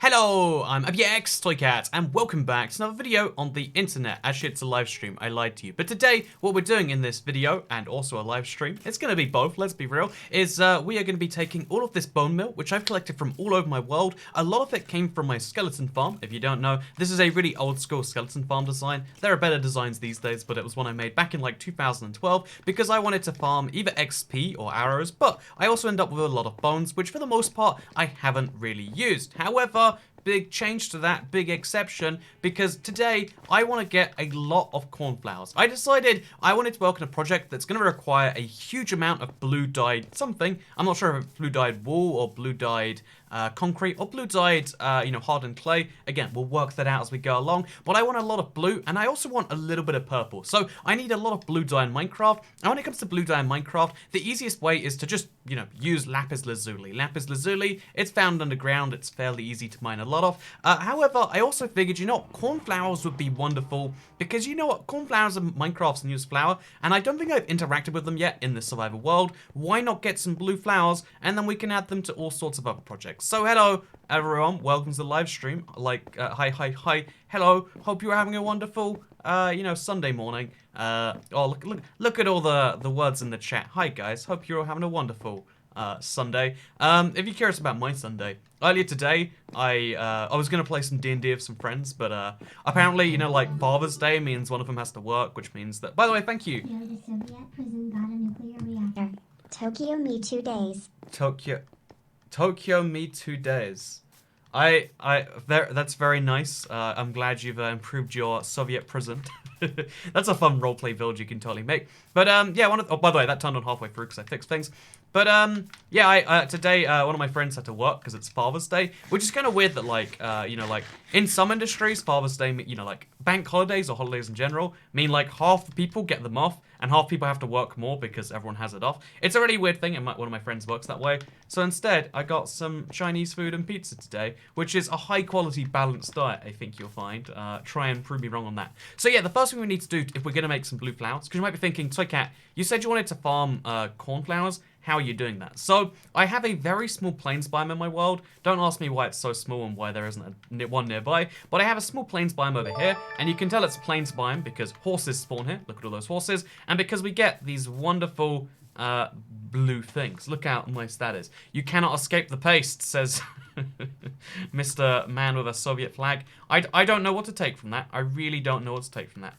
Hello, I'm ABX Toycat, and welcome back to another video on the internet. Actually, it's a live stream, I lied to you. But today, what we're doing in this video, and also a live stream, it's going to be both, let's be real, is we are going to be taking all of this bone meal, which I've collected from all over my world. A lot of it came from my skeleton farm. If you don't know, this is a really old school skeleton farm design. There are better designs these days, but it was one I made back in like 2012, because I wanted to farm either XP or arrows, but I also end up with a lot of bones, which for the most part, I haven't really used. However, big change to that, big exception, because today I want to get a lot of cornflowers. I decided I wanted to work on a project that's going to require a huge amount of blue dyed something. I'm not sure if it's blue dyed wool or blue dyed concrete or blue dyed, hardened clay. Again, we'll work that out as we go along. But I want a lot of blue, and I also want a little bit of purple. So I need a lot of blue dye in Minecraft. And when it comes to blue dye in Minecraft, the easiest way is to just, use lapis lazuli. Lapis lazuli, it's found underground. It's fairly easy to mine a lot of. However, I also figured, cornflowers would be wonderful because cornflowers are Minecraft's newest flower, and I don't think I've interacted with them yet in the survival world. Why not get some blue flowers, and then we can add them to all sorts of other projects. So hello, everyone. Welcome to the live stream. Hi. Hello. Hope you're having a wonderful, Sunday morning. Look at all the words in the chat. Hi, guys. Hope you're all having a wonderful Sunday. If you're curious about my Sunday, earlier today, I was gonna play some D&D with some friends, but apparently, Father's Day means one of them has to work, which means that. By the way, thank you. The Soviet prison got a nuclear reactor. Tokyo, me 2 days. Tokyo, me 2 days. That's very nice. I'm glad you've improved your Soviet prison. That's a fun roleplay build you can totally make. But by the way, that turned on halfway through because I fixed things. But today one of my friends had to work because it's Father's Day, which is kind of weird that in some industries, Father's Day, bank holidays or holidays in general mean like half the people get them off and half people have to work more because everyone has it off. It's a really weird thing, and one of my friends works that way. So instead, I got some Chinese food and pizza today, which is a high-quality, balanced diet, I think you'll find. Try and prove me wrong on that. So yeah, the first thing we need to do if we're going to make some blue flowers, because you might be thinking, Toycat, you said you wanted to farm cornflowers. How are you doing that? So, I have a very small plains biome in my world. Don't ask me why it's so small and why there isn't one nearby, but I have a small plains biome over here, and you can tell it's a plains biome because horses spawn here. Look at all those horses. And because we get these wonderful blue things. Look how nice that is. You cannot escape the paste, says Mr. Man with a Soviet flag. I don't know what to take from that. I really don't know what to take from that.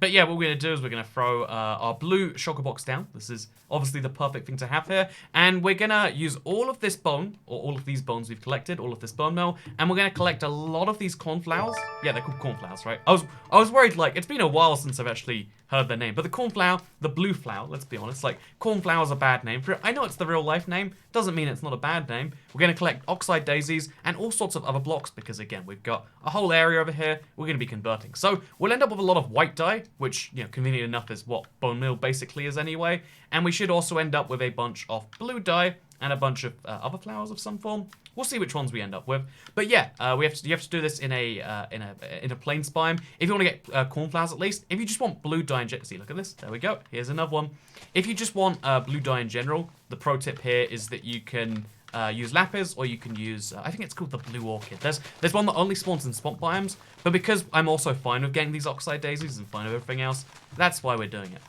But yeah, what we're going to do is we're going to throw our blue shulker box down. This is obviously the perfect thing to have here. And we're going to use all of this bone, or all of these bones we've collected, all of this bone meal, and we're going to collect a lot of these cornflowers. Yeah, they're called cornflowers, right? I was worried, it's been a while since I've actually heard their name. But the cornflower, the blue flower, let's be honest, cornflower's a bad name for it. I know it's the real life name, doesn't mean it's not a bad name. We're going to collect oxide daisies and all sorts of other blocks because, again, we've got a whole area over here we're going to be converting. So we'll end up with a lot of white dye, which, convenient enough is what bone meal basically is anyway. And we should also end up with a bunch of blue dye and a bunch of other flowers of some form. We'll see which ones we end up with. But yeah, you have to do this in a plains biome. If you want to get cornflowers at least. If you just want blue dye in general, see, look at this. There we go. Here's another one. If you just want blue dye in general, the pro tip here is that you can use lapis, or you can use, I think it's called the blue orchid. There's one that only spawns in swamp biomes, but because I'm also fine with getting these oxide daisies and fine with everything else, that's why we're doing it.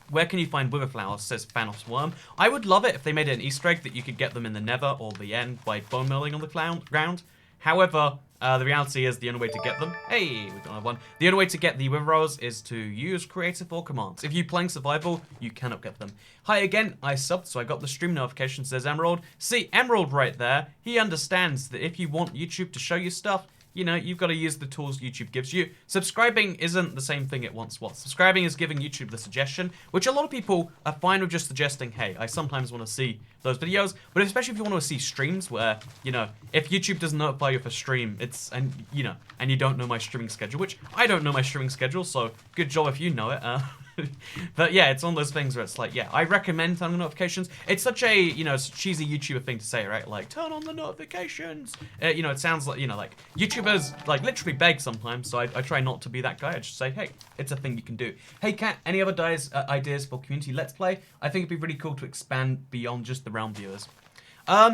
Where can you find wither flowers, says Thanos Worm. I would love it if they made it an Easter egg that you could get them in the nether or the end by bone milling on the ground. However, the reality is the only way to get them, hey, we don't have one. The only way to get the wither rolls is to use creative or commands. If you're playing survival, you cannot get them. Hi again, I subbed, so I got the stream notification, says Emerald. See, Emerald right there, he understands that if you want YouTube to show you stuff, you've got to use the tools YouTube gives you. Subscribing isn't the same thing it once was. Subscribing is giving YouTube the suggestion, which a lot of people are fine with just suggesting, hey, I sometimes want to see those videos, but especially if you want to see streams where, if YouTube doesn't notify you for stream, and you don't know my streaming schedule, which I don't know my streaming schedule, so good job if you know it. But yeah, it's one of those things where it's I recommend turning on notifications. It's such a, cheesy YouTuber thing to say, right? Turn on the notifications. It sounds like, YouTubers, literally beg sometimes, so I try not to be that guy. I just say, hey, it's a thing you can do. Hey, Kat, any other ideas for community Let's Play? I think it'd be really cool to expand beyond just the realm viewers.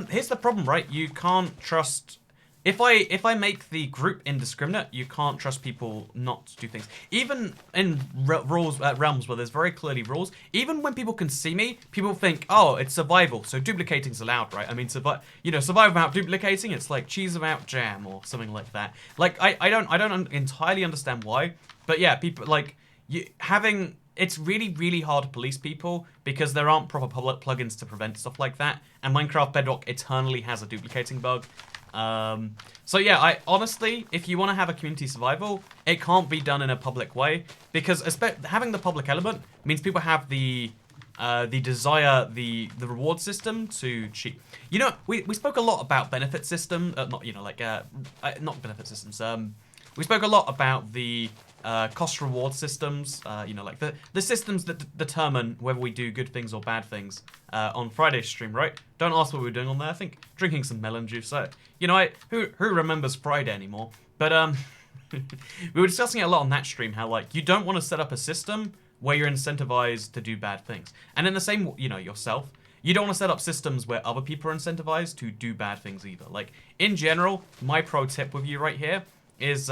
Here's the problem, right? You can't trust if I make the group indiscriminate, you can't trust people not to do things. Even in realms where there's very clearly rules, even when people can see me, people think, oh, it's survival, so duplicating's allowed, right? I mean, survive without duplicating, it's like cheese without jam or something like that. Like I don't entirely understand why, but yeah, people like it's really, really hard to police people because there aren't proper public plugins to prevent stuff like that. And Minecraft Bedrock eternally has a duplicating bug. So yeah, I honestly, if you want to have a community survival, it can't be done in a public way because having the public element means people have the desire, the reward system to cheat. You know, we spoke a lot about benefit system, not benefit systems. We spoke a lot about the cost reward systems, like the systems that determine whether we do good things or bad things on Friday's stream, right? Don't ask what we were doing on there. I think drinking some melon juice. Who remembers Friday anymore? But we were discussing it a lot on that stream, how like you don't want to set up a system where you're incentivized to do bad things. And in the same, yourself, you don't want to set up systems where other people are incentivized to do bad things either. Like in general, my pro tip with you right here is,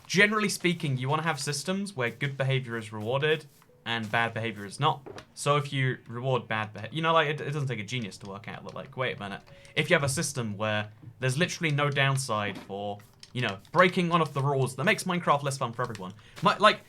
generally speaking, you want to have systems where good behavior is rewarded and bad behavior is not. So if you reward bad behavior, it doesn't take a genius to work out that, like, wait a minute. If you have a system where there's literally no downside for, breaking one of the rules that makes Minecraft less fun for everyone.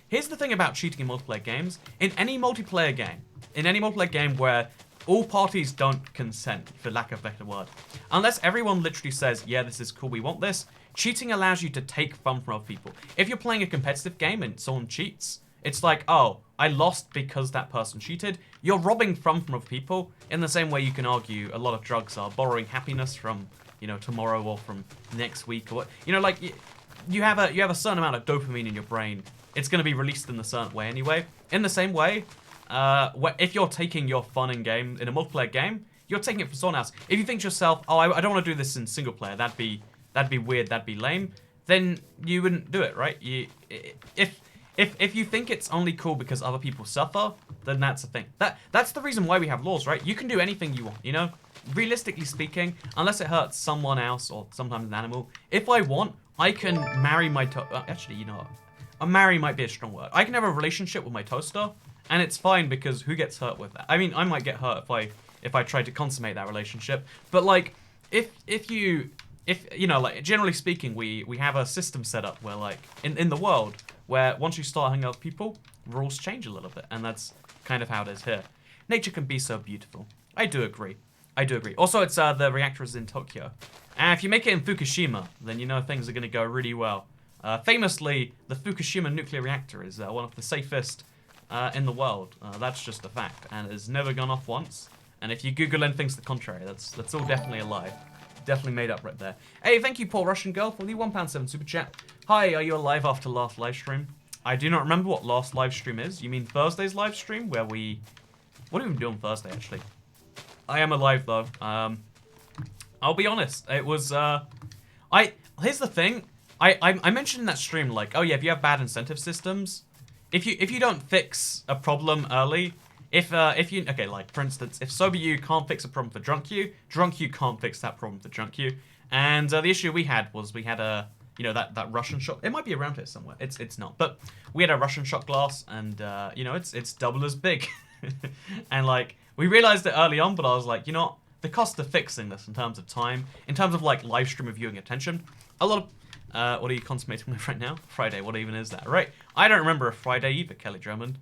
Here's the thing about cheating in multiplayer games. In any multiplayer game where all parties don't consent, for lack of a better word, unless everyone literally says, yeah, this is cool, we want this, cheating allows you to take fun from other people. If you're playing a competitive game and someone cheats, it's like, oh, I lost because that person cheated. You're robbing fun from other people in the same way you can argue a lot of drugs are borrowing happiness from, tomorrow or from next week or what. You have a certain amount of dopamine in your brain. It's going to be released in a certain way anyway. In the same way, if you're taking your fun in a multiplayer game, you're taking it from someone else. If you think to yourself, oh, I don't want to do this in single player, that'd be weird, that'd be lame, then you wouldn't do it, right? If you think it's only cool because other people suffer, then that's the thing. That's the reason why we have laws, right? You can do anything you want, Realistically speaking, unless it hurts someone else or sometimes an animal, if I want, I can marry my actually, a marry might be a strong word. I can have a relationship with my toaster, and it's fine because who gets hurt with that? I mean, I might get hurt if I try to consummate that relationship, but like, if generally speaking, we have a system set up where, like, in the world, where once you start hanging out with people, rules change a little bit, and that's kind of how it is here. Nature can be so beautiful. I do agree. Also, it's the reactor is in Tokyo. And if you make it in Fukushima, then things are going to go really well. Famously, the Fukushima nuclear reactor is one of the safest in the world. That's just a fact, and it's never gone off once. And if you Google anything to the contrary, that's all definitely a lie. Definitely made up right there. Hey, thank you, Poor Russian Girl, for the £1.7 super chat. Hi, are you alive after last live stream? I do not remember what last live stream is. You mean Thursday's live stream, where we... What did we do on Thursday, actually? I am alive, though. I'll be honest. It was, Here's the thing. I mentioned in that stream, like, oh yeah, if you have bad incentive systems, if you don't fix a problem early, okay, like, for instance, if sober you can't fix a problem for drunk you can't fix that problem for drunk you. And the issue we had was we had a, that Russian shot. It might be around here somewhere. It's not. But we had a Russian shot glass, and, it's double as big. And, like, we realized it early on, but I was like, the cost of fixing this in terms of time, in terms of, like, live stream viewing attention, a lot of, what are you consummating with right now? Friday, what even is that? Right, I don't remember a Friday either, Kelly Drummond.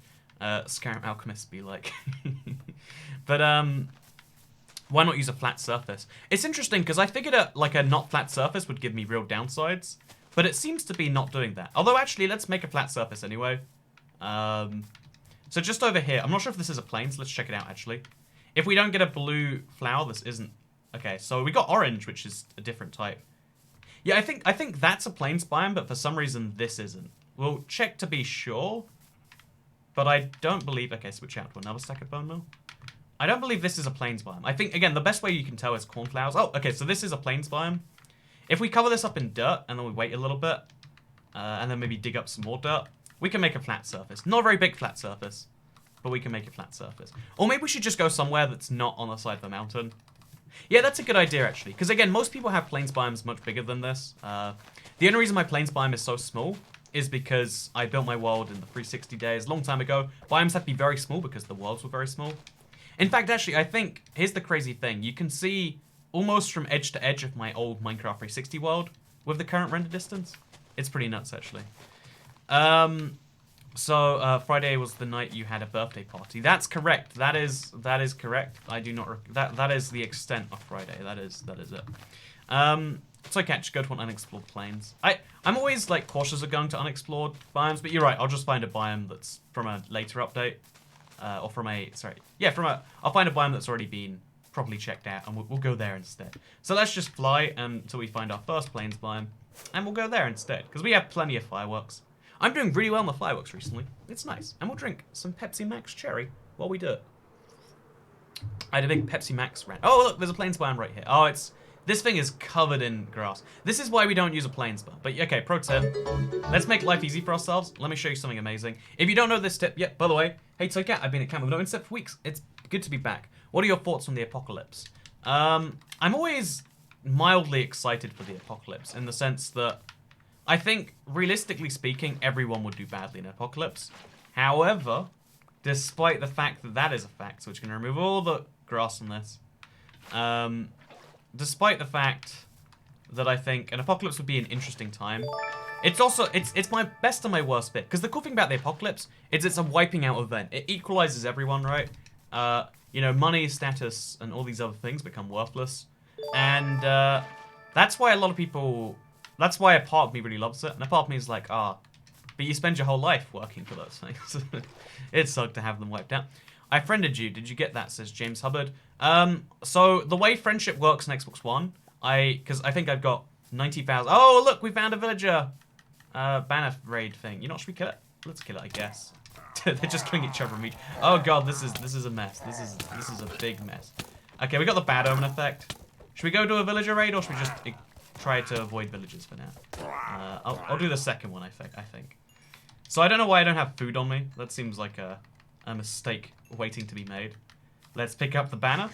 Scarab Alchemist be like. But, why not use a flat surface? It's interesting, because I figured a not flat surface would give me real downsides, but it seems to be not doing that. Although, actually, let's make a flat surface anyway. So just over here, I'm not sure if this is a plane, so let's check it out, actually. If we don't get a blue flower, this isn't... Okay, so we got orange, which is a different type. Yeah, I think that's a plains biome, but for some reason this isn't. We'll check to be sure, but I don't believe... Okay, switch out to another stack of bone meal. I don't believe this is a plains biome. I think, again, the best way you can tell is cornflowers. Oh, okay, so this is a plains biome. If we cover this up in dirt, and then we wait a little bit, and then maybe dig up some more dirt, we can make a flat surface. Not a very big flat surface, but we can make a flat surface. Or maybe we should just go somewhere that's not on the side of the mountain. Yeah, that's a good idea, actually. Because, again, most people have plains biomes much bigger than this. The only reason my plains biome is so small is because I built my world in the 360 days a long time ago. Biomes have to be very small because the worlds were very small. In fact, actually, I think, here's the crazy thing. You can see almost from edge to edge of my old Minecraft 360 world with the current render distance. It's pretty nuts, actually. So Friday was the night you had a birthday party. That's correct. That is correct. I do not that is the extent of Friday. That is it. So I can't just go to an unexplored plains. I'm always like cautious of going to unexplored biomes, but you're right. I'll just find a biome that's from a later update, or from a I'll find a biome that's already been properly checked out, and we'll go there instead. So let's just fly until we find our first plains biome, and we'll go there instead because we have plenty of fireworks. I'm doing really well on the fireworks recently. It's nice. And we'll drink some Pepsi Max Cherry while we do it. I had a big Pepsi Max rant. Oh, look, there's a plains biome right here. Oh, this thing is covered in grass. This is why we don't use a plains biome. But, okay, pro tip. Let's make life easy for ourselves. Let me show you something amazing. If you don't know this tip yet, by the way, hey, Toycat, I've been at Camp with No Inset for weeks. It's good to be back. What are your thoughts on the apocalypse? I'm always mildly excited for the apocalypse in the sense that I think, realistically speaking, everyone would do badly in an apocalypse. However, despite the fact that that is a fact, so we're going to remove all the grass on this, despite the fact that I think an apocalypse would be an interesting time, it's also, it's my best and my worst bit. Because the cool thing about the apocalypse is it's a wiping out event. It equalizes everyone, right? You know, money, status, and all these other things become worthless. And that's why a lot of people... That's why a part of me really loves it, and a part of me is like, but you spend your whole life working for those things. It sucked to have them wiped out. I friended you. Did you get that? Says James Hubbard. So the way friendship works in Xbox One, because I think I've got 90,000. Oh, look, we found a villager banner raid thing. You know, should we kill it? Let's kill it, I guess. They're just killing each other. Oh god, this is a mess. This is a big mess. Okay, we got the bad omen effect. Should we go do a villager raid, or should we just try to avoid villages for now? I'll do the second one, I think. So I don't know why I don't have food on me. That seems like a mistake waiting to be made. Let's pick up the banner.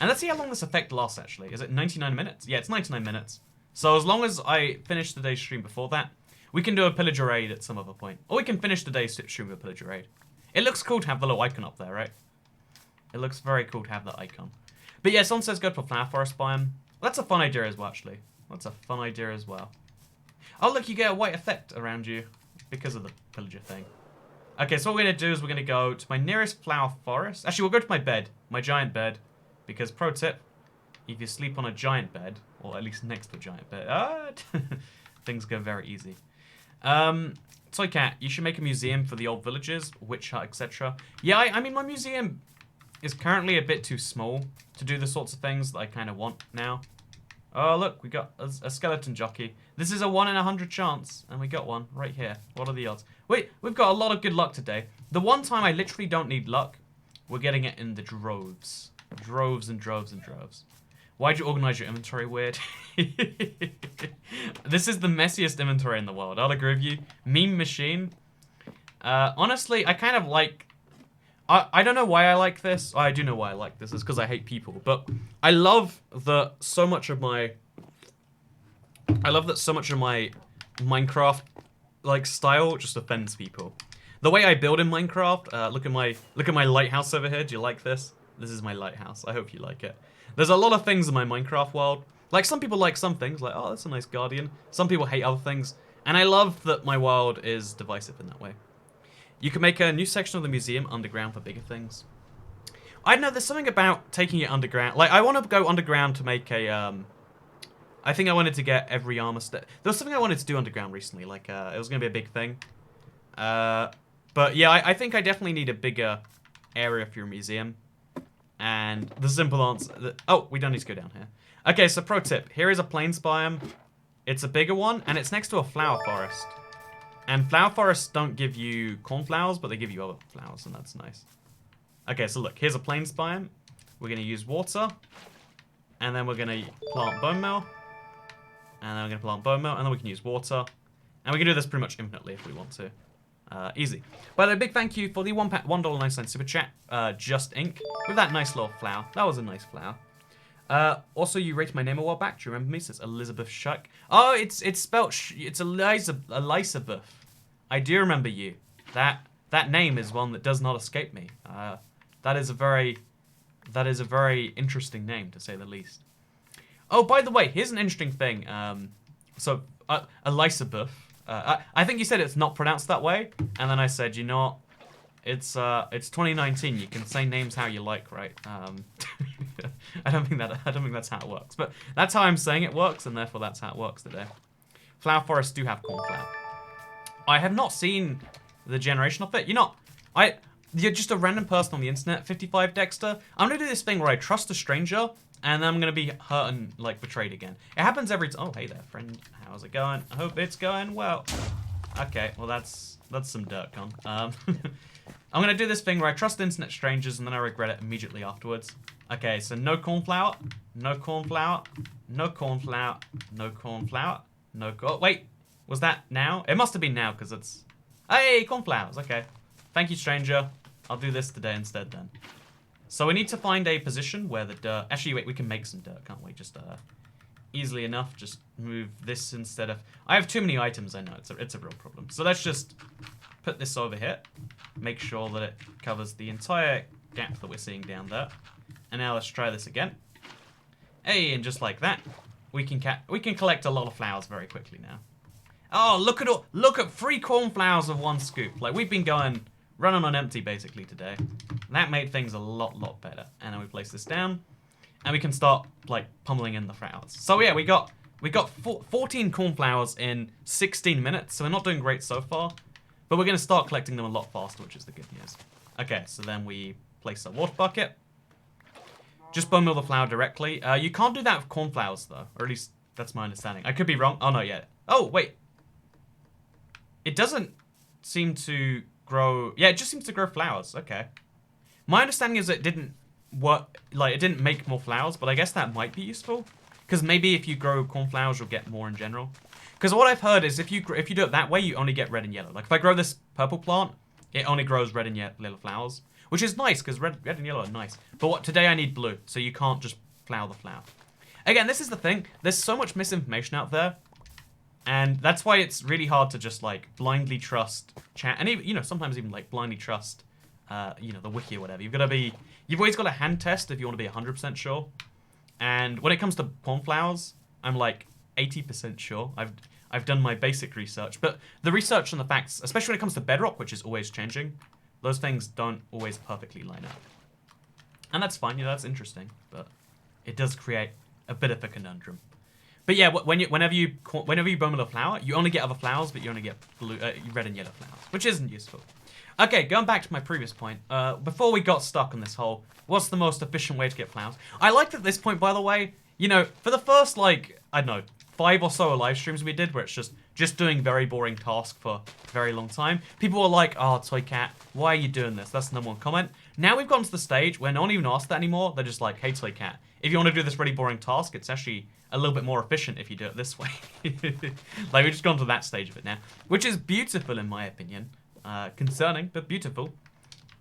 And let's see how long this effect lasts, actually. Is it 99 minutes? Yeah, it's 99 minutes. So as long as I finish today's stream before that, we can do a pillager raid at some other point. Or we can finish today's stream with a pillager raid. It looks cool to have the little icon up there, right? It looks very cool to have that icon. But yeah, someone says go to a flower forest biome. That's a fun idea as well, actually. That's a fun idea as well. Oh, look, you get a white effect around you because of the pillager thing. Okay, so what we're going to do is we're going to go to my nearest flower forest. Actually, we'll go to my bed, my giant bed. Because, pro tip, if you sleep on a giant bed, or at least next to a giant bed, things go very easy. Toy Cat, you should make a museum for the old villages, witch hut, etc. Yeah, I mean, my museum is currently a bit too small to do the sorts of things that I kind of want now. Oh, look, we got a skeleton jockey. This is a 1 in 100 chance, and we got one right here. What are the odds? Wait, we've got a lot of good luck today. The one time I literally don't need luck, we're getting it in the droves. Droves and droves and droves. Why'd you organize your inventory weird? This is the messiest inventory in the world. I'll agree with you. Meme machine. Honestly, I kind of like... I don't know why I like this. I do know why I like this. It's because I hate people. But I love that so much of my... Minecraft like style just offends people. The way I build in Minecraft, look at my lighthouse over here. Do you like this? This is my lighthouse. I hope you like it. There's a lot of things in my Minecraft world. Like, some people like some things, like, oh, that's a nice guardian. Some people hate other things. And I love that my world is divisive in that way. You can make a new section of the museum underground for bigger things. I don't know, there's something about taking it underground. Like, I want to go underground to make a, I think I wanted to get every armor set. There was something I wanted to do underground recently. Like, it was going to be a big thing. But yeah, I think I definitely need a bigger area for your museum. And the simple answer... Oh, we don't need to go down here. Okay, so pro tip. Here is a plains biome. It's a bigger one, and it's next to a flower forest. And flower forests don't give you cornflowers, but they give you other flowers, and that's nice. Okay, so look. Here's a plains biome. We're going to use water. And then we're going to plant bone meal. And then we're going to plant bone meal, and then we can use water. And we can do this pretty much infinitely if we want to. Easy. By the way, big thank you for the $1.09 super chat, Just Ink, with that nice little flower. That was a nice flower. Also, you rated my name a while back. Do you remember me? Says Elizabeth Shuck. Oh, it's spelled. It's Elizabeth. I do remember you. That name is one that does not escape me. That is a very interesting name, to say the least. Oh, by the way, here's an interesting thing. Elizabeth. I think you said it's not pronounced that way, and then I said, you know what? It's 2019. You can say names how you like, right? I don't think that's how it works, but that's how I'm saying it works, and therefore that's how it works today. Flower forests do have cornflower. I have not seen the generation of it. You're just a random person on the internet. 55 Dexter. I'm gonna do this thing where I trust a stranger, and then I'm gonna be hurt and like betrayed again. It happens every time. Oh, hey there, friend. How's it going? I hope it's going well. Okay, well that's some dirt, con. I'm gonna do this thing where I trust internet strangers and then I regret it immediately afterwards. Okay, so no cornflower, no cornflower, no cornflower, no cornflower, no corn. Wait, was that now? It must have been now because it's. Hey, cornflowers. Okay, thank you, stranger. I'll do this today instead then. So we need to find a position where the dirt. Actually, wait, we can make some dirt, can't we? Just easily enough. Just move this instead of. I have too many items. I know it's a real problem. So let's just put this over here. Make sure that it covers the entire gap that we're seeing down there. And now let's try this again. Hey, and just like that, we can collect a lot of flowers very quickly now. Oh, look at 3 cornflowers of 1 scoop. Like we've been running on empty basically today. That made things a lot better. And then we place this down, and we can start like pummeling in the flowers. So yeah, we got 14 cornflowers in 16 minutes. So we're not doing great so far. But we're going to start collecting them a lot faster, which is the good news. Okay, so then we place a water bucket. Just bone meal the flour directly. You can't do that with cornflowers, though. Or at least, that's my understanding. I could be wrong. Oh, no, yeah. Oh, wait. It doesn't seem to grow... Yeah, it just seems to grow flowers. Okay. My understanding is it didn't work... Like, it didn't make more flowers, but I guess that might be useful. Because maybe if you grow cornflowers, you'll get more in general. Because what I've heard is if you do it that way, you only get red and yellow. Like if I grow this purple plant, it only grows red and yellow flowers, which is nice because red and yellow are nice. But today I need blue, so you can't just flower the flower. Again, this is the thing. There's so much misinformation out there, and that's why it's really hard to just like blindly trust chat, and even sometimes even like blindly trust the wiki or whatever. You've always got to hand test if you want to be 100% sure. And when it comes to cornflowers, I'm like 80% sure. I've done my basic research, but the research and the facts, especially when it comes to Bedrock, which is always changing, those things don't always perfectly line up. And that's fine, that's interesting, but it does create a bit of a conundrum. But yeah, whenever you bone meal a flower, you only get other flowers, but you only get red and yellow flowers, which isn't useful. Okay, going back to my previous point, before we got stuck on this whole, what's the most efficient way to get flowers? I liked at this point, by the way, for the first, like, I don't know, 5 or so live streams we did where it's just doing very boring tasks for a very long time. People were like, oh, Toy Cat, why are you doing this? That's the #1 comment. Now we've gotten to the stage where no one even asks that anymore. They're just like, hey, Toy Cat, if you want to do this really boring task, it's actually a little bit more efficient if you do it this way. Like, we've just gone to that stage of it now, which is beautiful in my opinion. Concerning, but beautiful.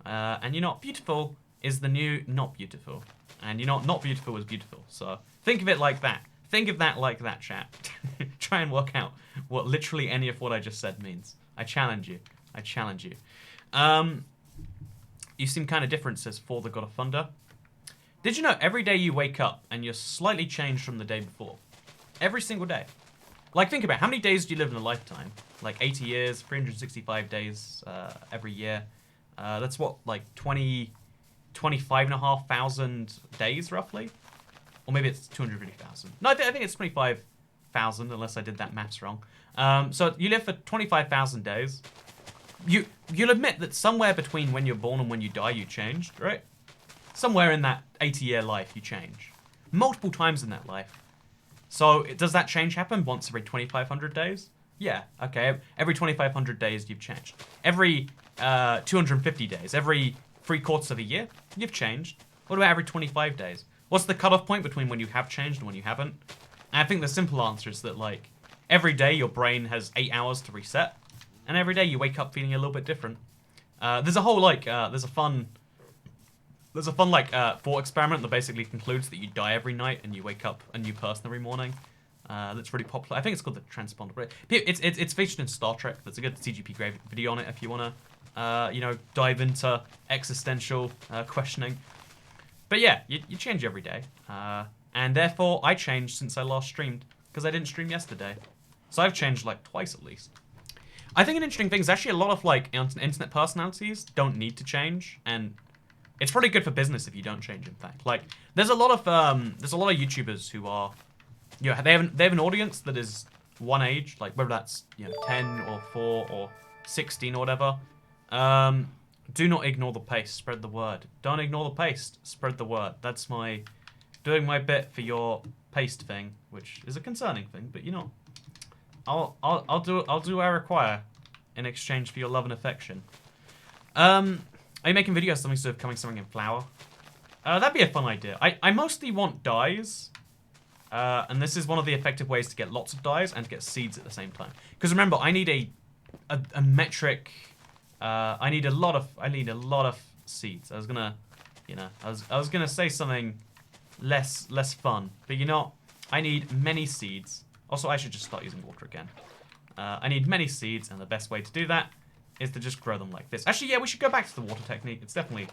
And beautiful is the new not beautiful. And not beautiful is beautiful. So think of it like that. Think of that like that, chat. Try and work out what literally any of what I just said means. I challenge you. I challenge you. You seem kind of different, says For the God of Thunder. Did you know every day you wake up and you're slightly changed from the day before? Every single day. Like, think about it. How many days do you live in a lifetime? Like 80 years, 365 days every year. That's what, like 25,500 days, roughly? Or maybe it's 250,000. No, I think it's 25,000, unless I did that maths wrong. So you live for 25,000 days. You'll admit that somewhere between when you're born and when you die, you changed, right? Somewhere in that 80-year life, you change. Multiple times in that life. So does that change happen once every 2,500 days? Yeah, okay. Every 2,500 days, you've changed. Every 250 days, every 3/4 of a year, you've changed. What about every 25 days? What's the cutoff point between when you have changed and when you haven't? And I think the simple answer is that, like, every day your brain has 8 hours to reset, and every day you wake up feeling a little bit different. There's a whole, like, there's a fun There's a fun like thought experiment that basically concludes that you die every night and you wake up a new person every morning. That's really popular. I think it's called the transponder. But it's featured in Star Trek. There's a good CGP video on it if you wanna you know, dive into existential questioning. But yeah, you change every day, and therefore I changed since I last streamed because I didn't stream yesterday. So I've changed like twice at least. I think an interesting thing is actually a lot of like internet personalities don't need to change, and it's pretty good for business if you don't change. In fact, like there's a lot of YouTubers who are, you know, they have an audience that is one age, like whether that's, you know, 10 or 4 or 16 or whatever. Do not ignore the paste, spread the word. Don't ignore the paste, spread the word. That's my doing my bit for your paste thing, which is a concerning thing, but you know, I'll do what I require in exchange for your love and affection. Are you making videos something sort of something in flower? That'd be a fun idea. I mostly want dyes, and this is one of the effective ways to get lots of dyes and to get seeds at the same time. Because remember, I need a metric. I need a lot of seeds. I was gonna, you know, I was gonna say something less fun, but you know, I need many seeds. Also, I should just start using water again. I need many seeds, and the best way to do that is to just grow them like this. Actually, yeah, we should go back to the water technique. It's definitely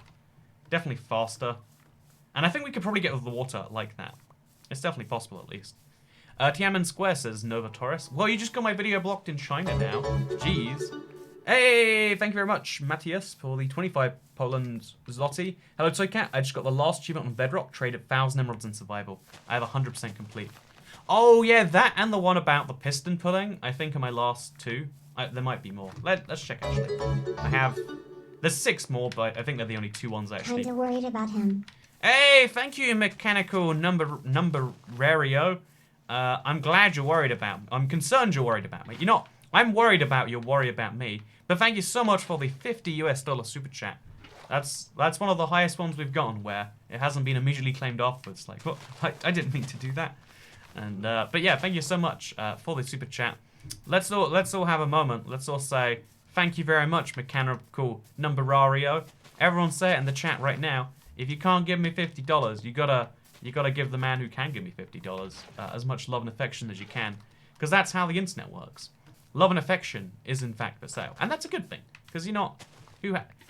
faster, and I think we could probably get with the water like that. It's definitely possible, at least. Tiananmen Square says Nova Taurus. Well, you just got my video blocked in China now. Jeez. Hey, thank you very much, Matthias, for the 25 Poland Zloty. Hello, Toycat. I just got the last achievement on Bedrock, traded 1,000 emeralds in survival. I have 100% complete. Oh, yeah, that and the one about the piston pulling, I think, are my last 2. There might be more. Let's check, actually. There's 6 more, but I think they're the only 2 ones, actually. Kinda worried about him. Hey, thank you, mechanical number-rario. I'm glad you're worried about me. I'm concerned you're worried about me. You're not. I'm worried about your worry about me. But thank you so much for the $50 US super chat. That's one of the highest ones we've gotten, where it hasn't been immediately claimed afterwards. Like, well, I didn't mean to do that. And but yeah, thank you so much for the super chat. Let's all have a moment. Let's all say thank you very much, mechanical numerario. Everyone say it in the chat right now. If you can't give me $50, you gotta give the man who can give me $50 as much love and affection as you can, because that's how the internet works. Love and affection is in fact for sale, and that's a good thing, because you're not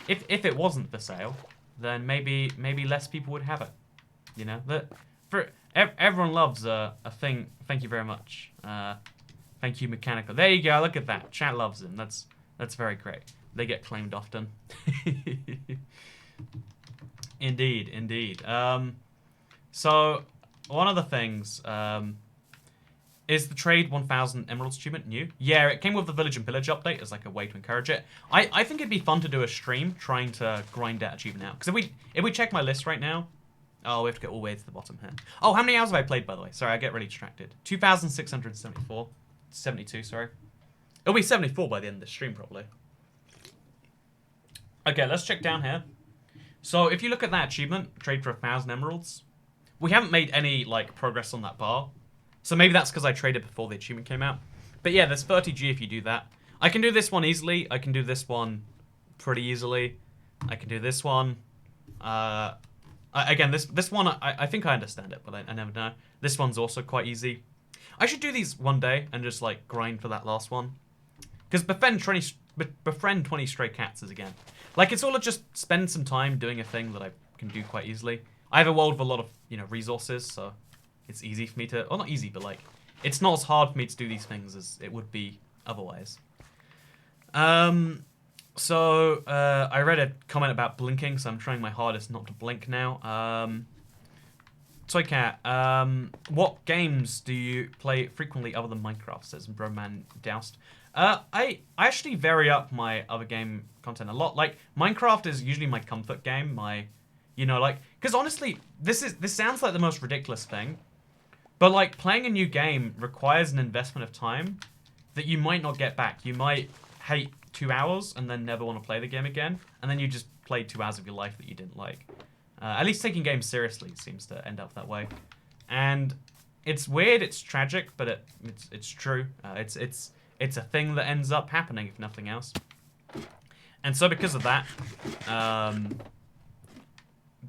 if it wasn't for sale, then maybe less people would have it. You know, everyone loves a thing. Thank you very much. Thank you, mechanical. There you go. Look at that. Chat loves him. That's very great. They get claimed often. Indeed. So one of the things is the trade 1,000 emeralds achievement new? Yeah, it came with the village and pillage update as like a way to encourage it. I think it'd be fun to do a stream trying to grind that achievement out. Because if we check my list right now, oh, we have to get all the way to the bottom here. Oh, how many hours have I played, by the way? Sorry, I get really distracted. 2,674. 72, sorry. It'll be 74 by the end of the stream, probably. Okay, let's check down here. So if you look at that achievement, trade for 1,000 emeralds, we haven't made any like progress on that bar. So maybe that's because I traded before the achievement came out. But yeah, there's 30G if you do that. I can do this one easily. I can do this one pretty easily. I can do this one. Again, this one, I think I understand it, but I never know. This one's also quite easy. I should do these one day and just like grind for that last one. Because befriend 20 stray cats is again. Like, it's all just spend some time doing a thing that I can do quite easily. I have a world with a lot of, you know, resources, so it's easy for me to, well, not easy, but like, it's not as hard for me to do these things as it would be otherwise. So I read a comment about blinking, so I'm trying my hardest not to blink now. Toycat, what games do you play frequently other than Minecraft, says Broman Doused. I actually vary up my other game content a lot. Like, Minecraft is usually my comfort game, you know, like, because honestly, this sounds like the most ridiculous thing, but like, playing a new game requires an investment of time that you might not get back. You might hate 2 hours and then never want to play the game again, and then you just played 2 hours of your life that you didn't like. At least taking games seriously seems to end up that way, and it's weird, it's tragic, but it's true. It's a thing that ends up happening, if nothing else. And so because of that,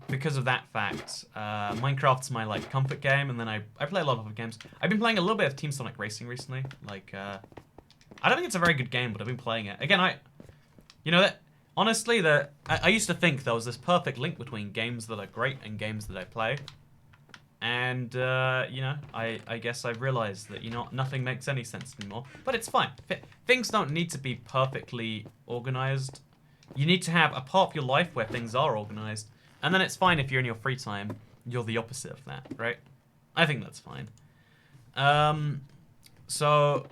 because of that fact, Minecraft's my like comfort game, and then I play a lot of other games. I've been playing a little bit of Team Sonic Racing recently. Like, I don't think it's a very good game, but I've been playing it. Again, you know, honestly, I used to think there was this perfect link between games that are great and games that I play. And, you know, I guess I've realized that, you know, nothing makes any sense anymore. But it's fine. Things don't need to be perfectly organized. You need to have a part of your life where things are organized. And then it's fine if you're in your free time, you're the opposite of that, right? I think that's fine. So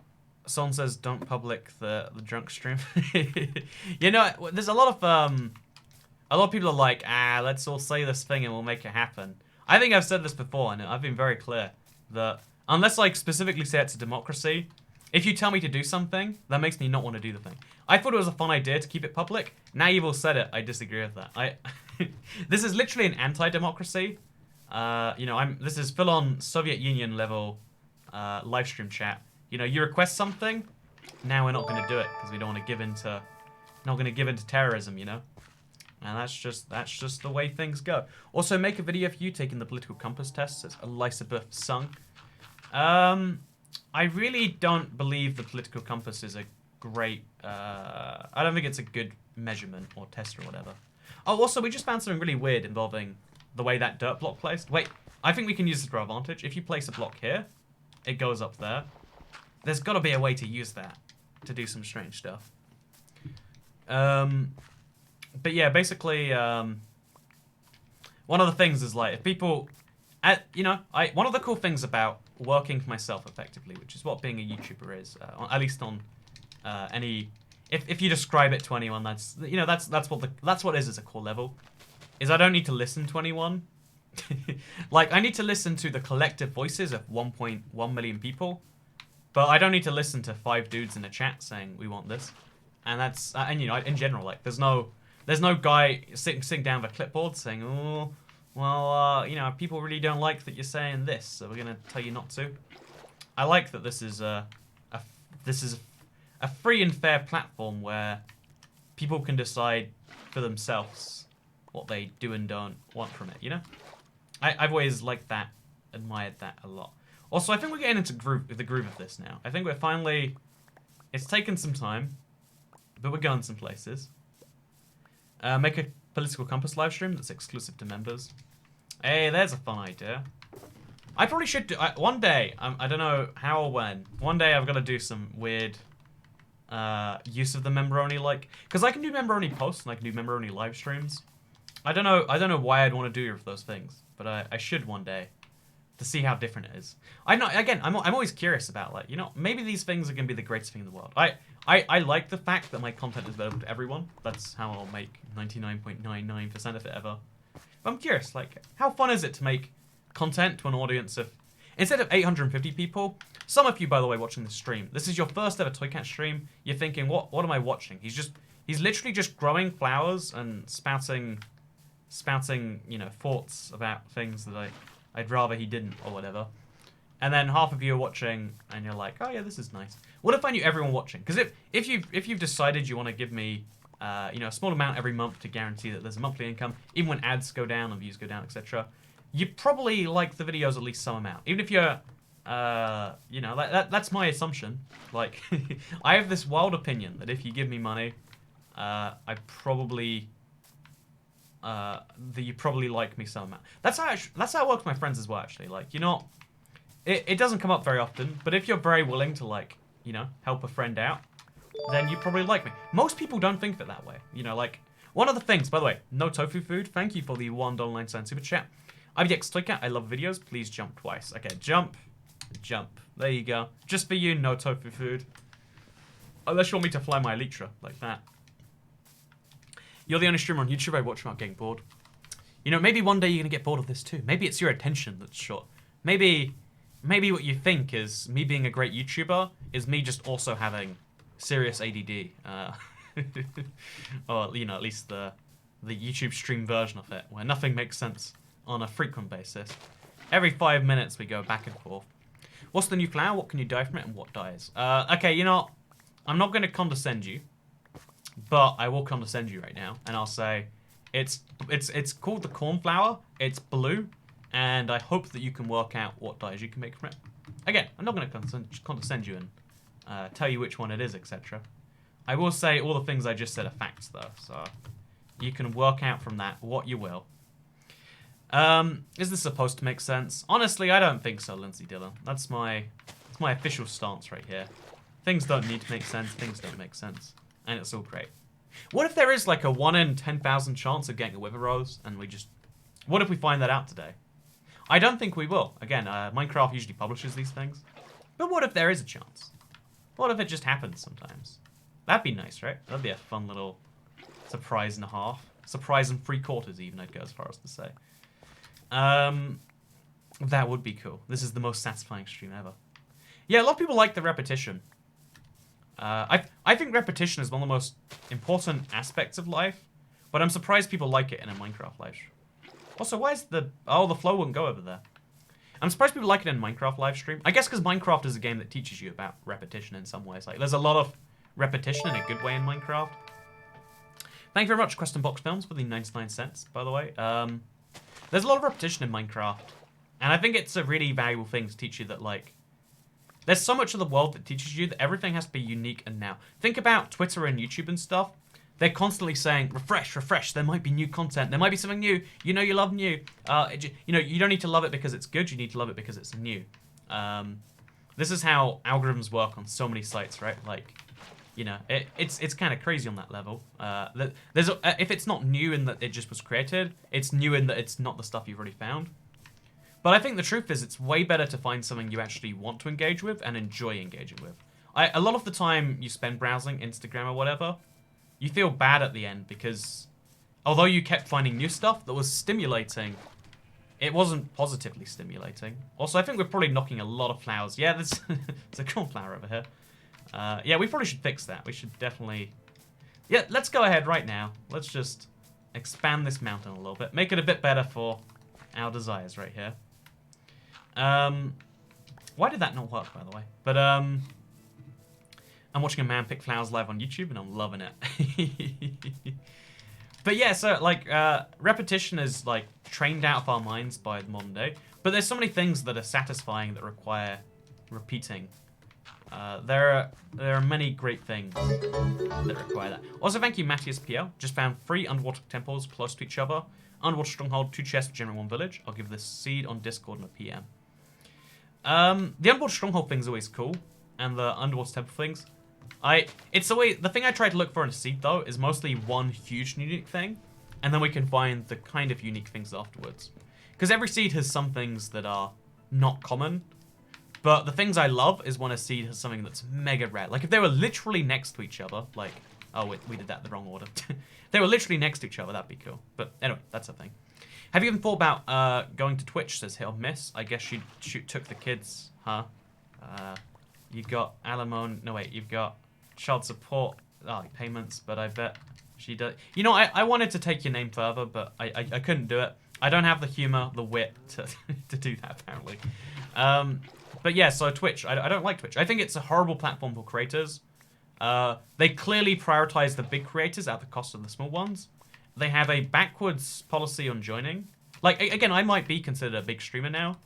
someone says don't public the drunk stream. You know, there's a lot of people are like, let's all say this thing and we'll make it happen. I think I've said this before, and I've been very clear that unless I specifically say it's a democracy, if you tell me to do something, that makes me not want to do the thing. I thought it was a fun idea to keep it public. Now you've all said it, I disagree with that. This is literally an anti-democracy. You know, this is full-on Soviet Union level live stream chat. You know, you request something, now we're not going to do it because we don't want to give into terrorism. You know, and that's just the way things go. Also, make a video of you taking the political compass test. Says Elizabeth Sung. I really don't believe the political compass is a great. I don't think it's a good measurement or test or whatever. Oh, also, we just found something really weird involving the way that dirt block placed. Wait, I think we can use this for our advantage. If you place a block here, it goes up there. There's got to be a way to use that to do some strange stuff. But yeah, basically, one of the things is like if people, you know, one of the cool things about working for myself effectively, which is what being a YouTuber is, at least on any. If you describe it to anyone, that's you know that's what it is at a core level, is I don't need to listen to anyone. Like I need to listen to the collective voices of 1.1 million people, but I don't need to listen to 5 dudes in a chat saying we want this, and that's and you know in general like there's no guy sitting down with a clipboard saying oh well you know people really don't like that you're saying this, so we're gonna tell you not to. I like that this is a free and fair platform where people can decide for themselves what they do and don't want from it, you know? I've always liked that, admired that a lot. Also, I think we're getting into the groove of this now. I think we're finally... It's taken some time, but we're going some places. Make a political compass live stream that's exclusive to members. Hey, there's a fun idea. I probably should do... one day, I don't know how or when, one day I've got to do some weird... use of the member-only, like... Because I can do member-only posts, and I can do member-only live streams. I don't know why I'd want to do those things, but I should one day, to see how different it is. I'm always curious about, like, you know, maybe these things are going to be the greatest thing in the world. I like the fact that my content is available to everyone. That's how I'll make 99.99% of it ever. But I'm curious, like, how fun is it to make content to an audience of... Instead of 850 people, some of you, by the way, watching this stream, this is your first ever Toy Cat stream, you're thinking, what am I watching? He's literally just growing flowers and spouting, you know, thoughts about things that I'd rather he didn't or whatever. And then half of you are watching and you're like, oh yeah, this is nice. What if I knew everyone watching? Because if you've decided you want to give me, you know, a small amount every month to guarantee that there's a monthly income, even when ads go down and views go down, etc., you probably like the videos at least some amount. Even if you're, you know, that's my assumption. Like, I have this wild opinion that if you give me money, I probably, that you probably like me some amount. That's how I work with my friends as well, actually. Like, you know, it doesn't come up very often, but if you're very willing to, like, you know, help a friend out, then you probably like me. Most people don't think of it that way. You know, like, one of the things, by the way, no tofu food. Thank you for the $1.99 super chat. IBX Toycat, I love videos. Please jump twice. Okay, jump. There you go. Just for you, no tofu food. Unless you want me to fly my Elytra like that. You're the only streamer on YouTube I watch without getting bored. You know, maybe one day you're going to get bored of this too. Maybe it's your attention that's short. Maybe what you think is me being a great YouTuber is me just also having serious ADD. Or, you know, at least the YouTube stream version of it, where nothing makes sense on a frequent basis. Every 5 minutes we go back and forth. What's the new flower? What can you dye from it and what dyes? Okay, you know, I'm not going to condescend you, but I will condescend you right now, and I'll say, It's called the cornflower. It's blue, and I hope that you can work out what dyes you can make from it. Again, I'm not going to condescend you and tell you which one it is, etc. I will say all the things I just said are facts, though, so you can work out from that what you will. Is this supposed to make sense? Honestly, I don't think so, Lindsay Dillon. That's my official stance right here. Things don't need to make sense. Things don't make sense, and it's all great. What if there is like a 1 in 10,000 chance of getting a wither rose, and we just... What if we find that out today? I don't think we will. Again, Minecraft usually publishes these things. But what if there is a chance? What if it just happens sometimes? That'd be nice, right? That'd be a fun little surprise and a half. Surprise and 3/4 even, I'd go as far as to say. That would be cool. This is the most satisfying stream ever. Yeah, a lot of people like the repetition. I think repetition is one of the most important aspects of life, but I'm surprised people like it in a Minecraft live stream. Also, why is the... Oh, the flow wouldn't go over there. I'm surprised people like it in Minecraft live stream. I guess because Minecraft is a game that teaches you about repetition in some ways. Like, there's a lot of repetition in a good way in Minecraft. Thank you very much, Question Box Films, for the 99 cents, by the way. There's a lot of repetition in Minecraft, and I think it's a really valuable thing to teach you that, like, there's so much of the world that teaches you that everything has to be unique and now. Think about Twitter and YouTube and stuff. They're constantly saying, refresh, refresh, there might be new content, there might be something new, you know you love new. You know, you don't need to love it because it's good, you need to love it because it's new. This is how algorithms work on so many sites, right? Like, you know, it's kind of crazy on that level. If it's not new in that it just was created, it's new in that it's not the stuff you've already found. But I think the truth is it's way better to find something you actually want to engage with and enjoy engaging with. A lot of the time you spend browsing Instagram or whatever, you feel bad at the end because although you kept finding new stuff that was stimulating, it wasn't positively stimulating. Also, I think we're probably knocking a lot of flowers. Yeah, there's a cornflower over here. Yeah, we probably should fix that. We should definitely... Yeah, let's go ahead right now. Let's just expand this mountain a little bit. Make it a bit better for our desires right here. Why did that not work, by the way? But, I'm watching a man pick flowers live on YouTube, and I'm loving it. But yeah, so, like, repetition is, like, trained out of our minds by the modern day. But there's so many things that are satisfying that require repeating. There are many great things that require that. Also, thank you, Matthias PL. Just found 3 underwater temples close to each other. Underwater stronghold, 2 chests, general 1 village. I'll give this seed on Discord in a PM. The underwater stronghold thing's always cool, and the underwater temple things. It's always the thing I try to look for in a seed though is mostly one huge unique thing, and then we can find the kind of unique things afterwards. Because every seed has some things that are not common, but the things I love is when a seed has something that's mega rare. Like if they were literally next to each other, like oh wait, we did that in the wrong order. If they were literally next to each other, that'd be cool. But anyway, that's a thing. Have you even thought about going to Twitch? Says hit or miss. I guess she took the kids, huh? You got alimony. No wait, you've got child support payments, but I bet she does. You know, I wanted to take your name further, but I couldn't do it. I don't have the humor, the wit to do that apparently. But yeah, so Twitch. I don't like Twitch. I think it's a horrible platform for creators. They clearly prioritize the big creators at the cost of the small ones. They have a backwards policy on joining. Like, again, I might be considered a big streamer now,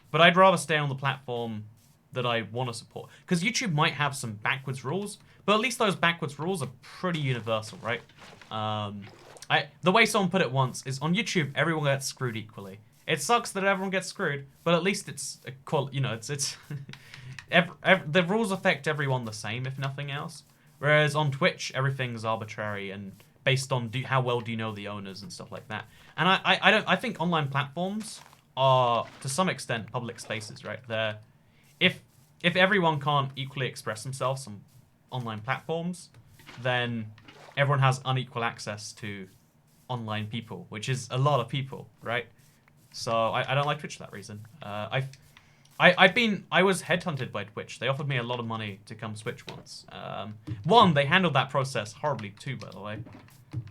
but I'd rather stay on the platform that I want to support. Because YouTube might have some backwards rules, but at least those backwards rules are pretty universal, right? The way someone put it once is, on YouTube, everyone gets screwed equally. It sucks that everyone gets screwed, but at least it's you know, it's the rules affect everyone the same, if nothing else. Whereas on Twitch, everything's arbitrary and based on how well do you know the owners and stuff like that. And I think online platforms are to some extent public spaces, right? If everyone can't equally express themselves on online platforms, then everyone has unequal access to online people, which is a lot of people, right? So I don't like Twitch for that reason. I was headhunted by Twitch. They offered me a lot of money to come Switch once. One, they handled that process horribly too, by the way.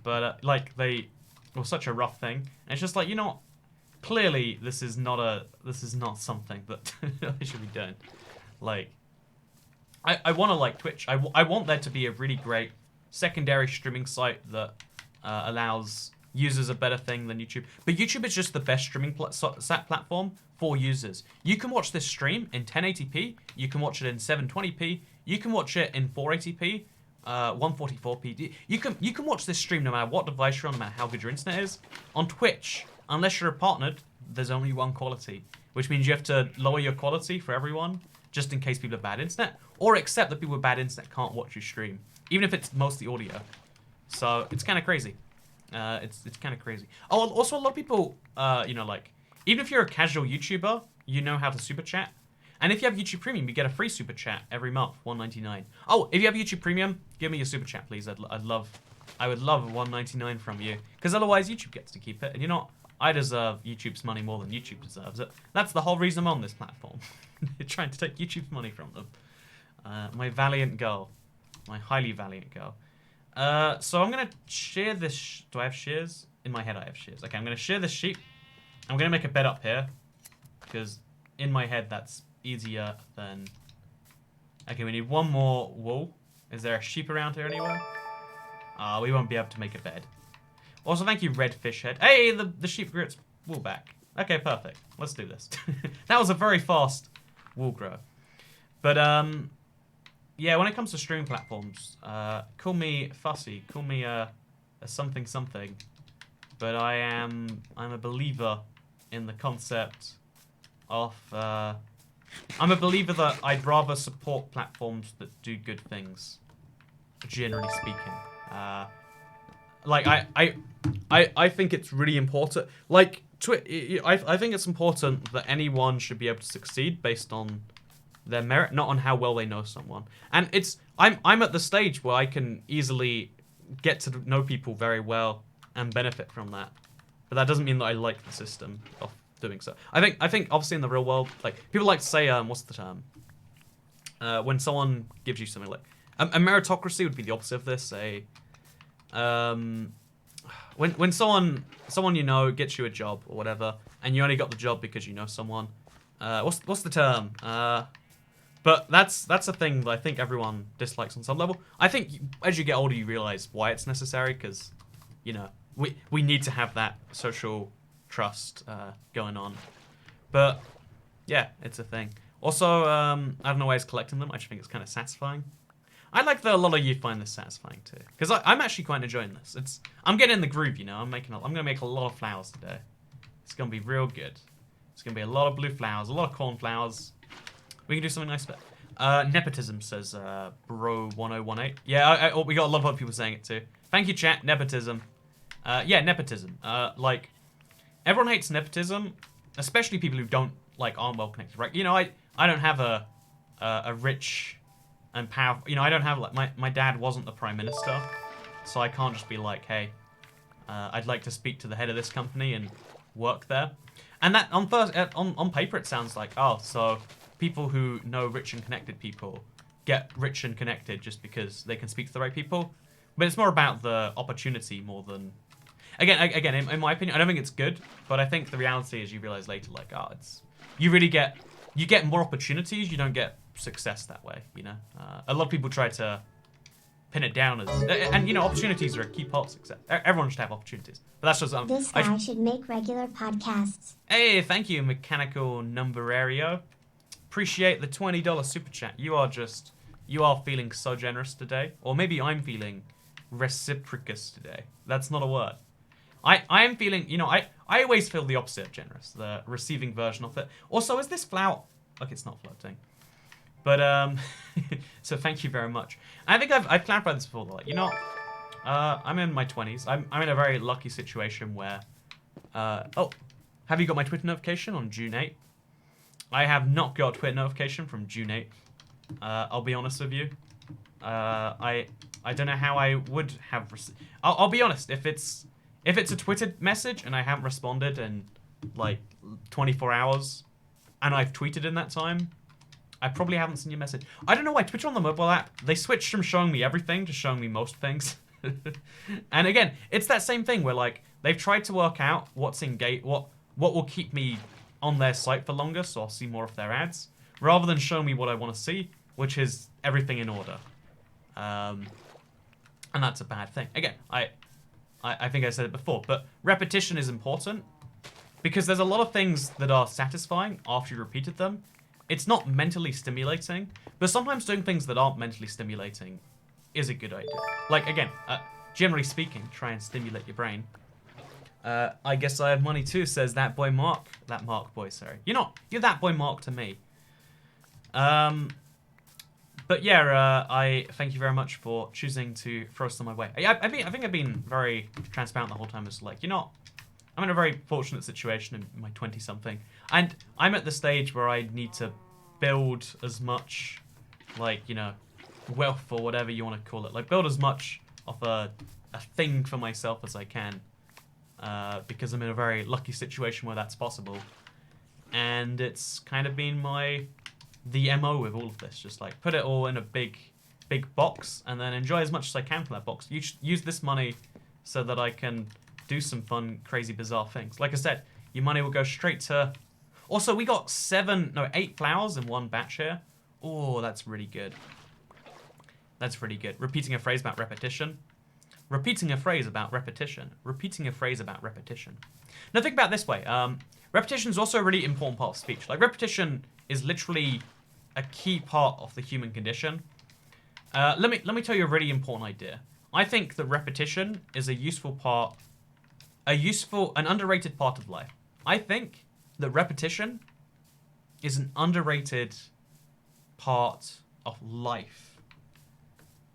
But like it was such a rough thing. And it's just like, you know, clearly this is not something that I should be doing. Like, I want to like Twitch. I want there to be a really great secondary streaming site that allows users a better thing than YouTube. But YouTube is just the best streaming platform for users. You can watch this stream in 1080p. You can watch it in 720p. You can watch it in 480p, 144p. You can watch this stream no matter what device you're on, no matter how good your internet is. On Twitch, unless you're a partnered, there's only one quality, which means you have to lower your quality for everyone, just in case people have bad internet, or accept that people with bad internet can't watch your stream, even if it's mostly audio. So it's kind of crazy. It's kind of crazy. Oh, also a lot of people, you know, like, even if you're a casual YouTuber, you know how to super chat. And if you have YouTube Premium, you get a free super chat every month, $1.99. Oh, if you have YouTube Premium, give me your super chat, please. I would love $1.99 from you, because otherwise YouTube gets to keep it. And you know what? I deserve YouTube's money more than YouTube deserves it. That's the whole reason I'm on this platform. You're trying to take YouTube's money from them. My valiant girl. My highly valiant girl. So I'm going to share this... Do I have shears? In my head I have shears. Okay, I'm going to shear this sheep. I'm going to make a bed up here, because in my head that's easier than... Okay, we need one more wool. Is there a sheep around here anywhere? We won't be able to make a bed. Also, thank you, Red Fish Head. Hey, the sheep grew its wool back. Okay, perfect. Let's do this. That was a very fast wool grow. But, yeah, when it comes to streaming platforms, call me fussy, call me a something something. But I'm a believer in the concept of, I'm a believer that I'd rather support platforms that do good things, generally speaking. Like, I think it's really important. Like, I think it's important that anyone should be able to succeed based on their merit, not on how well they know someone. And I'm at the stage where I can easily get to know people very well and benefit from that. But that doesn't mean that I like the system of doing so. I think obviously in the real world, like, people like to say, what's the term? When someone gives you something, like, a meritocracy would be the opposite of this. When someone you know gets you a job or whatever, and you only got the job because you know someone, what's the term? But that's a thing that I think everyone dislikes on some level. I think as you get older, you realize why it's necessary, because, you know, we need to have that social trust going on. But yeah, it's a thing. Also, I don't know why it's collecting them. I just think it's kind of satisfying. I like that a lot of you find this satisfying too, because I'm actually quite enjoying this. I'm getting in the groove, you know. I'm gonna make a lot of flowers today. It's gonna be real good. It's gonna be a lot of blue flowers, a lot of cornflowers. We can do something nice with it. Nepotism says bro1018. Yeah, we got a lot of other people saying it too. Thank you, chat. Nepotism. Yeah, nepotism. Like, everyone hates nepotism, especially people who aren't well connected, right? You know, I don't have a rich and powerful, you know, I don't have, like, my dad wasn't the prime minister, so I can't just be like, hey, I'd like to speak to the head of this company and work there. And that on paper it sounds like, oh, so people who know rich and connected people get rich and connected just because they can speak to the right people. But it's more about the opportunity more than... Again, in my opinion, I don't think it's good, but I think the reality is you realize later, like, oh, you get more opportunities, you don't get success that way, you know? A lot of people try to pin it down as... And, you know, opportunities are a key part of success. Everyone should have opportunities. But that's just... This guy should make regular podcasts. Hey, thank you, Mechanical Numberario. Appreciate the $20 super chat. You are feeling so generous today. Or maybe I'm feeling reciprocous today. That's not a word. I am feeling, you know, I always feel the opposite of generous, the receiving version of it. Also, is this flower... Okay, it's not floating. But, so thank you very much. I think I've clarified this before, though. Like, you know, I'm in my 20s. I'm in a very lucky situation where... oh, have you got my Twitter notification on June 8th? I have not got a Twitter notification from June 8th. I'll be honest with you. I don't know how I would have... I'll be honest, if it's a Twitter message and I haven't responded in, like, 24 hours, and I've tweeted in that time, I probably haven't seen your message. I don't know why Twitter on the mobile app, they switched from showing me everything to showing me most things. And again, it's that same thing where, like, they've tried to work out what's what will keep me on their site for longer, so I'll see more of their ads, rather than show me what I want to see, which is everything in order. And that's a bad thing. Again, I think I said it before, but repetition is important because there's a lot of things that are satisfying after you repeated them. It's not mentally stimulating, but sometimes doing things that aren't mentally stimulating is a good idea. Like, again, generally speaking, try and stimulate your brain. I guess I have money too, says that boy Mark. That Mark boy, sorry. You're that boy Mark to me. But yeah, I thank you very much for choosing to throw some my way. I think I've been very transparent the whole time. It's like, I'm in a very fortunate situation in my 20-something. And I'm at the stage where I need to build as much, like, wealth or whatever you want to call it. Like, build as much of a thing for myself as I can. Because I'm in a very lucky situation where that's possible. And it's kind of been the MO with all of this. Just, like, put it all in a big box and then enjoy as much as I can from that box. Use this money so that I can do some fun, crazy, bizarre things. Like I said, your money will go straight to... Also, we got 8 flowers in one batch here. Oh, that's really good. That's really good. Repeating a phrase about repetition. Repeating a phrase about repetition. Repeating a phrase about repetition. Now, think about it this way. Repetition is also a really important part of speech. Like, repetition is literally a key part of the human condition. Let me tell you a really important idea. I think that repetition is an underrated part of life. I think that repetition is an underrated part of life.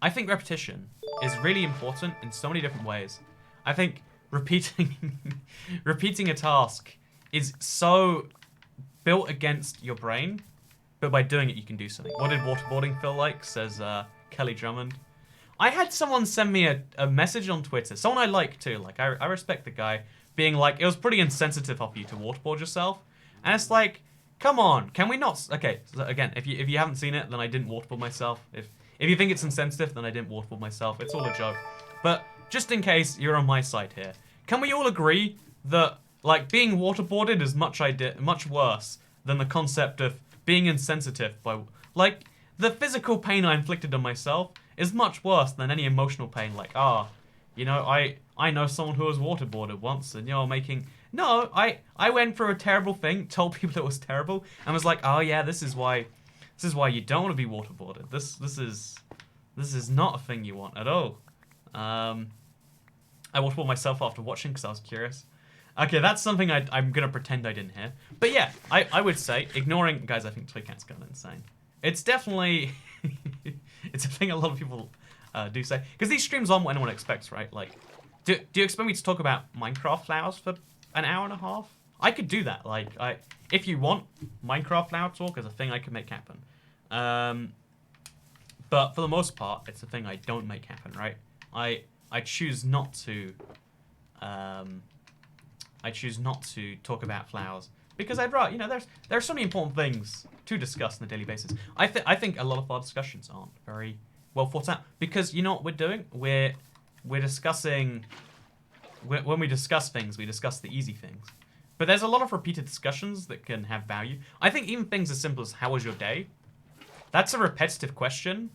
I think repetition is really important in so many different ways. I think repeating a task is so built against your brain, but by doing it you can do something. What did waterboarding feel like? Says Kelly Drummond. I had someone send me a message on Twitter, someone I like too, like I respect the guy, being like, it was pretty insensitive of you to waterboard yourself. And it's like, come on, can we not? Okay, so again, if you haven't seen it, then I didn't waterboard myself. If you think it's insensitive, then I didn't waterboard myself. It's all a joke. But just in case you're on my side here, can we all agree that, like, being waterboarded is much worse than the concept of being insensitive by, like, the physical pain I inflicted on myself is much worse than any emotional pain. Like, I know someone who was waterboarded once, and making... No, I went through a terrible thing, told people it was terrible, and was like, oh yeah, this is why you don't want to be waterboarded. This is not a thing you want at all. I waterboarded myself after watching because I was curious. Okay, that's something I'm gonna pretend I didn't hear. But yeah, I would say, ignoring... Guys, I think Toy Cat's gone insane. It's definitely... it's a thing a lot of people do say. Because these streams aren't what anyone expects, right? Like, do you expect me to talk about Minecraft flowers for an hour and a half? I could do that. Like, if you want Minecraft flower talk as a thing, I could make happen. But for the most part, it's a thing I don't make happen, right? I choose not to... I choose not to talk about flowers because I'd rather, there are so many important things to discuss on a daily basis. I think a lot of our discussions aren't very well thought out because you know what we're doing? We're discussing... when we discuss things, we discuss the easy things. But there's a lot of repeated discussions that can have value. I think even things as simple as, how was your day? That's a repetitive question,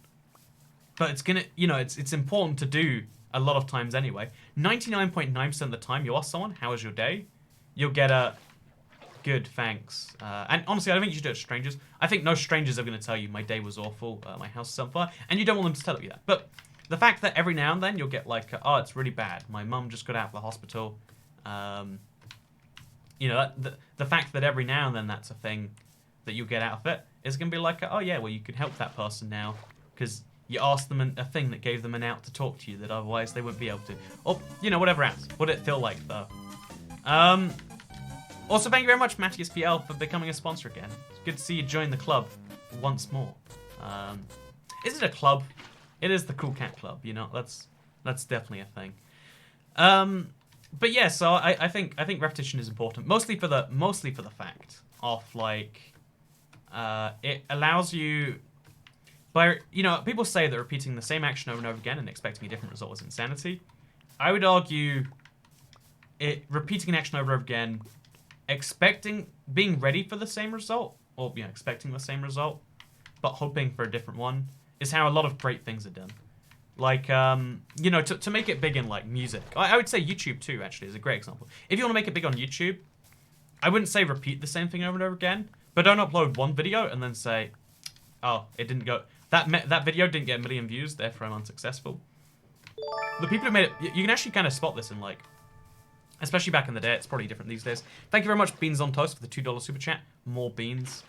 but it's gonna, it's important to do a lot of times anyway. 99.9% of the time you ask someone, how was your day? You'll get a good, thanks. And honestly, I don't think you should do it to strangers. I think no strangers are going to tell you, my day was awful, my house is on fire, and you don't want them to tell you that. But the fact that every now and then you'll get like, oh, it's really bad. My mum just got out of the hospital. The fact that every now and then that's a thing that you get out of it is going to be like, oh yeah, well you can help that person now because you asked them a thing that gave them an out to talk to you that otherwise they wouldn't be able to. Or, whatever else. What did it feel like though? Also, thank you very much, Matthias PL, for becoming a sponsor again. It's good to see you join the club once more. Is it a club? It is the Cool Cat Club, that's definitely a thing. But yeah, so I think repetition is important, mostly for the fact of like it allows you by people say that repeating the same action over and over again and expecting a different result is insanity. I would argue repeating an action over and over again, being ready for the same result, or expecting the same result, but hoping for a different one, is how a lot of great things are done. Like, you know, to make it big in, like, music. I would say YouTube, too, actually, is a great example. If you want to make it big on YouTube, I wouldn't say repeat the same thing over and over again, but don't upload one video and then say, oh, it didn't go... That video didn't get a million views, therefore I'm unsuccessful. The people who made it... You can actually kind of spot this in, like... Especially back in the day, it's probably different these days. Thank you very much, Beans on Toast, for the $2 super chat. More beans.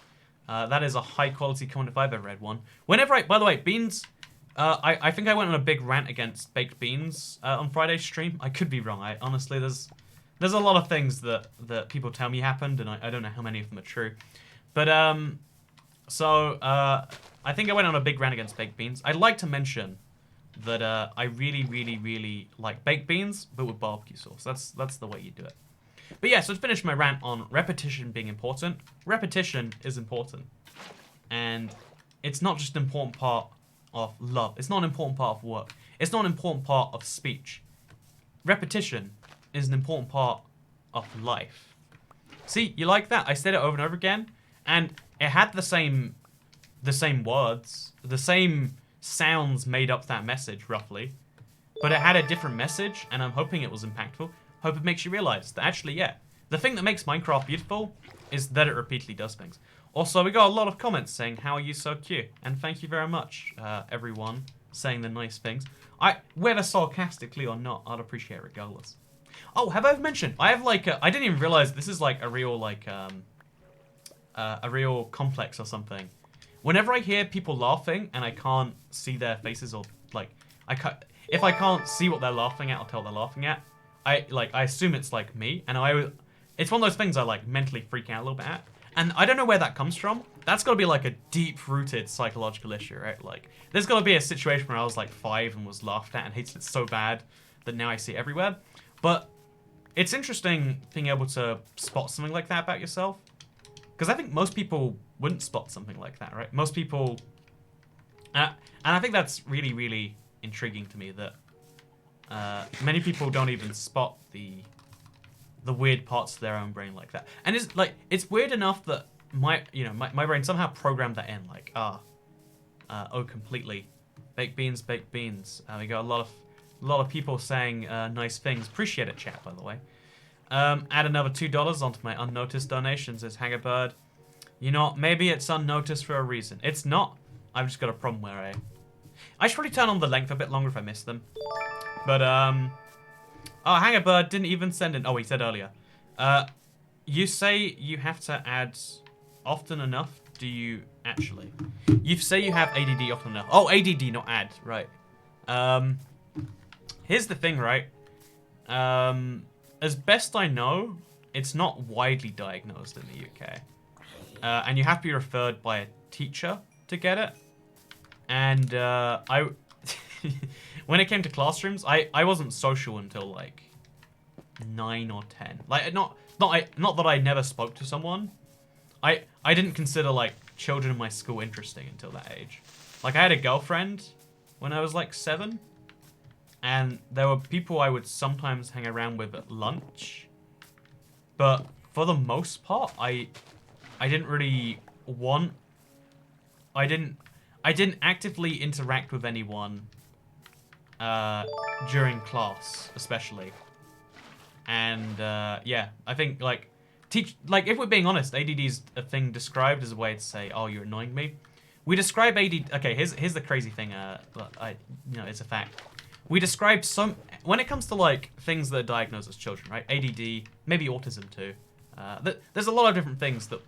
That is a high-quality comment if I've ever read one. Whenever By the way, Beans... I think I went on a big rant against baked beans on Friday's stream. I could be wrong. Honestly, there's a lot of things that people tell me happened, and I don't know how many of them are true. But, I think I went on a big rant against baked beans. I'd like to mention that I really, really, really like baked beans, but with barbecue sauce. That's the way you do it. But yeah, so to finish my rant on repetition being important, repetition is important. And it's not just an important part of love. It's not an important part of work. It's not an important part of speech. Repetition is an important part of life. See, you like that? I said it over and over again, and it had the same words, the same sounds made up that message, roughly. But it had a different message, and I'm hoping it was impactful. Hope it makes you realize that actually, yeah, the thing that makes Minecraft beautiful is that it repeatedly does things. Also, we got a lot of comments saying, how are you so cute? And thank you very much, everyone, saying the nice things. Whether sarcastically or not, I'd appreciate it regardless. Oh, have I ever mentioned, I have like, I didn't even realize this is like a real, like, a real complex or something. Whenever I hear people laughing and I can't see their faces or, like, if I can't see what they're laughing at or tell they're laughing at, I assume it's like me, and it's one of those things I like mentally freak out a little bit at. And I don't know where that comes from. That's got to be like a deep-rooted psychological issue, right? Like, there's got to be a situation where I was like 5 and was laughed at and hated it so bad that now I see it everywhere. But it's interesting being able to spot something like that about yourself. Because I think most people wouldn't spot something like that, right? Most people... and I think that's really, really intriguing to me that many people don't even spot the weird parts of their own brain like that. And it's weird enough that my brain somehow programmed that in, like, oh, completely. Baked beans, baked beans. We got a lot of people saying nice things. Appreciate it, chat, by the way. Add another $2 onto my unnoticed donations, says Hangerbird. You know, maybe it's unnoticed for a reason. It's not. I've just got a problem where I should probably turn on the length a bit longer if I miss them. But, oh, Hangerbird didn't even send in... Oh, he said earlier. You say you have to add often enough. Do you actually? You say you have ADD often enough. Oh, ADD, not add. Right. Here's the thing, right? As best I know, it's not widely diagnosed in the UK. And you have to be referred by a teacher to get it. And when it came to classrooms, I wasn't social until like 9 or 10. Like not that I never spoke to someone. I didn't consider like children in my school interesting until that age. Like I had a girlfriend when I was like 7, and there were people I would sometimes hang around with at lunch. But for the most part, I didn't really want. I didn't actively interact with anyone during class, especially. And yeah, I think like if we're being honest, ADD is a thing described as a way to say, "Oh, you're annoying me." We describe ADD. Okay, here's the crazy thing. It's a fact. We describe when it comes to like things that are diagnosed as children, right? ADD, maybe autism too. There's a lot of different things that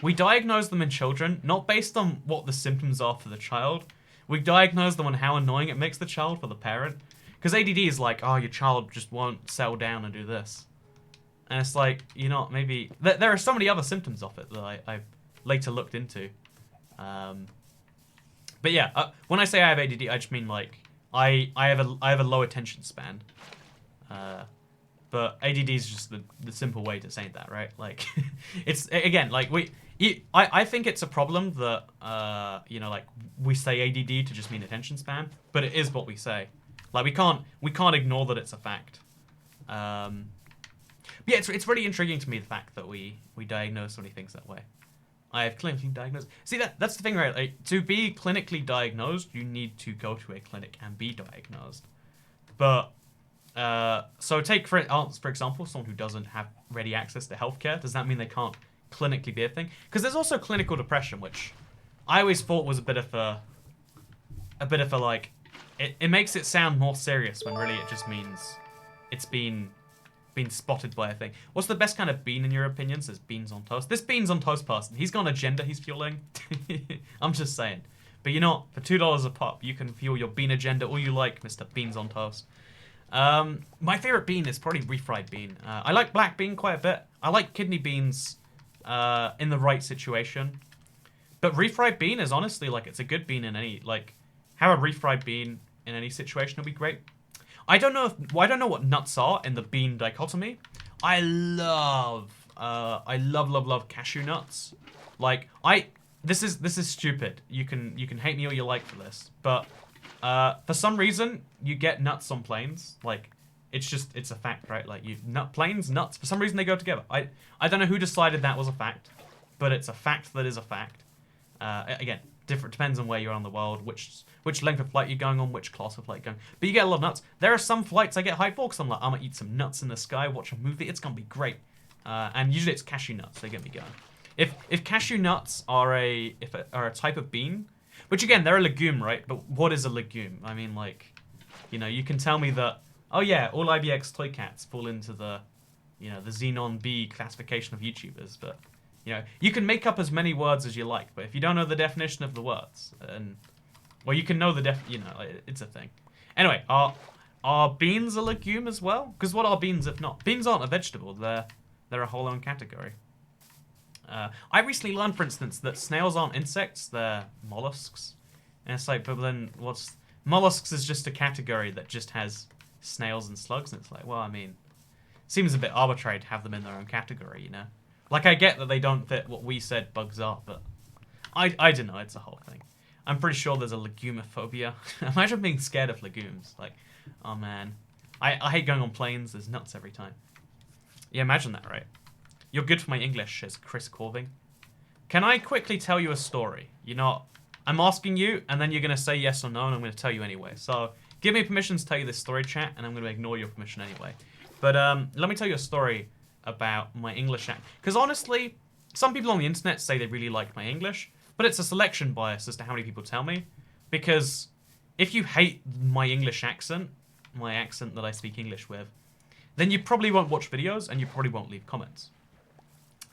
we diagnose them in children, not based on what the symptoms are for the child. We diagnose them on how annoying it makes the child for the parent. Because ADD is like, oh, your child just won't settle down and do this. And it's like, maybe... There are so many other symptoms of it that I later looked into. But yeah, when I say I have ADD, I just mean like, I have a low attention span. But ADD is just the simple way to say that, right? Like, it's, again, like, I think it's a problem that, like, we say ADD to just mean attention span, but it is what we say. Like, we can't ignore that it's a fact. But yeah, it's really intriguing to me, the fact that we diagnose so many things that way. I have clinically diagnosed. See, that's the thing, right? Like, to be clinically diagnosed, you need to go to a clinic and be diagnosed. But, so take, for example, someone who doesn't have ready access to healthcare. Does that mean they can't clinically be a thing? Because there's also clinical depression, which I always thought was a bit of a like, it makes it sound more serious when really it just means it's been spotted by a thing. What's the best kind of bean in your opinion? Says beans on toast. This beans on toast person, he's got an agenda he's fueling. I'm just saying. But you know what? For $2 a pop, you can fuel your bean agenda all you like, Mr. Beans on Toast. My favorite bean is probably refried bean. I like black bean quite a bit. I like kidney beans in the right situation. But refried bean is honestly, like, it's a good bean in any, like, have a refried bean in any situation would be great. I don't know what nuts are in the bean dichotomy. I love cashew nuts. Like, this is stupid. You can hate me all you like for this, but for some reason you get nuts on planes. Like, it's a fact, right? Like, planes, nuts. For some reason they go together. I don't know who decided that was a fact, but it's a fact that is a fact. Again, depends on where you are in the world, which length of flight you're going on, which class of flight you're going. But you get a lot of nuts. There are some flights I get hyped for because I'm like, I'm gonna eat some nuts in the sky, watch a movie. It's gonna be great. And usually it's cashew nuts. They get me going. If cashew nuts are a type of bean, which again they're a legume, right? But what is a legume? I mean, like, you know, you can tell me that, oh yeah, all IBX toy cats fall into the, you know, the Xenon B classification of YouTubers, but you know, you can make up as many words as you like, but if you don't know the definition of the words, well, you can know you know, it's a thing. Anyway, are beans a legume as well? Because what are beans if not? Beans aren't a vegetable. They're a whole own category. I recently learned, for instance, that snails aren't insects. They're mollusks. And it's like, but then mollusks is just a category that just has snails and slugs. And it's like, well, I mean, seems a bit arbitrary to have them in their own category, you know? Like, I get that they don't fit what we said bugs are, but I don't know, it's a whole thing. I'm pretty sure there's a legumophobia. Imagine being scared of legumes. Like, oh man. I hate going on planes, there's nuts every time. Yeah, imagine that, right? You're good for my English, says Chris Corving. Can I quickly tell you a story? You know, I'm asking you, and then you're going to say yes or no, and I'm going to tell you anyway. So, give me permission to tell you this story, chat, and I'm going to ignore your permission anyway. But let me tell you a story about my English accent. Because honestly, some people on the internet say they really like my English, but it's a selection bias as to how many people tell me. Because if you hate my English accent, my accent that I speak English with, then you probably won't watch videos and you probably won't leave comments.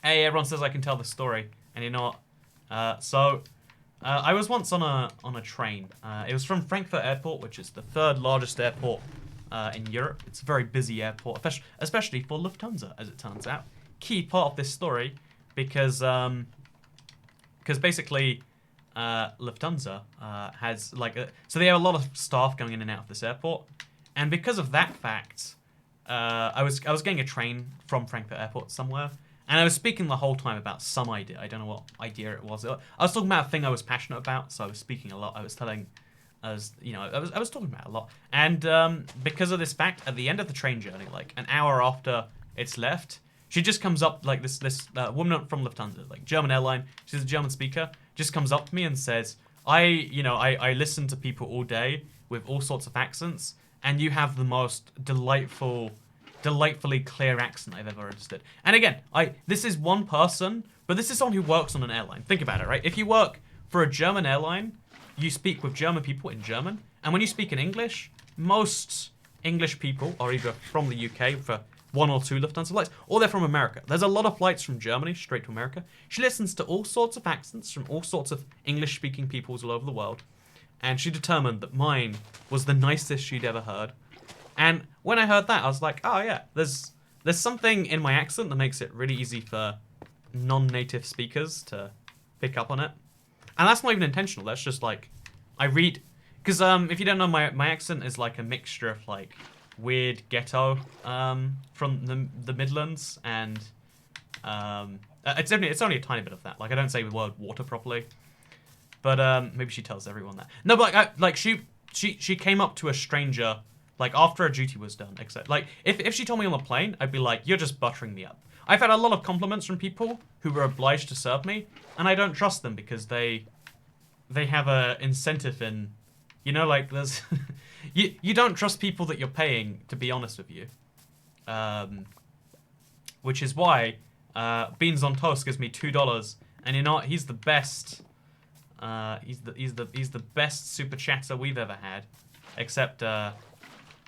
Hey, everyone says I can tell the story, and you know what? I was once on a train. It was from Frankfurt Airport, which is the third largest airport in Europe. It's a very busy airport, especially for Lufthansa, as it turns out. Key part of this story, because basically Lufthansa has so they have a lot of staff going in and out of this airport, and because of that fact, I was getting a train from Frankfurt Airport somewhere, and I was speaking the whole time about some idea. I don't know what idea it was. I was talking about a thing I was passionate about, so I was speaking a lot. I was talking about a lot. And because of this fact, at the end of the train journey, like an hour after it's left, she just comes up, like this woman from Lufthansa, like German airline. She's a German speaker. Just comes up to me and says, I listen to people all day with all sorts of accents, and you have the most delightfully clear accent I've ever understood. And again, this is one person, but this is someone who works on an airline. Think about it, right? If you work for a German airline, you speak with German people in German, and when you speak in English, most English people are either from the UK for one or two Lufthansa flights, or they're from America. There's a lot of flights from Germany straight to America. She listens to all sorts of accents from all sorts of English-speaking peoples all over the world, and she determined that mine was the nicest she'd ever heard. And when I heard that, I was like, oh yeah, there's something in my accent that makes it really easy for non-native speakers to pick up on it. And that's not even intentional. That's just like, I read, because if you don't know, my accent is like a mixture of like weird ghetto from the Midlands, and it's only a tiny bit of that. Like, I don't say the word water properly, but maybe she tells everyone that. No, but she came up to a stranger like after her duty was done. Except like if she told me on the plane, I'd be like, you're just buttering me up. I've had a lot of compliments from people who were obliged to serve me, and I don't trust them because they have a incentive in, you know, like there's you don't trust people that you're paying to be honest with you, which is why Beans on Toast gives me $2, and you know what? He's the best. He's the best super chatter we've ever had, except the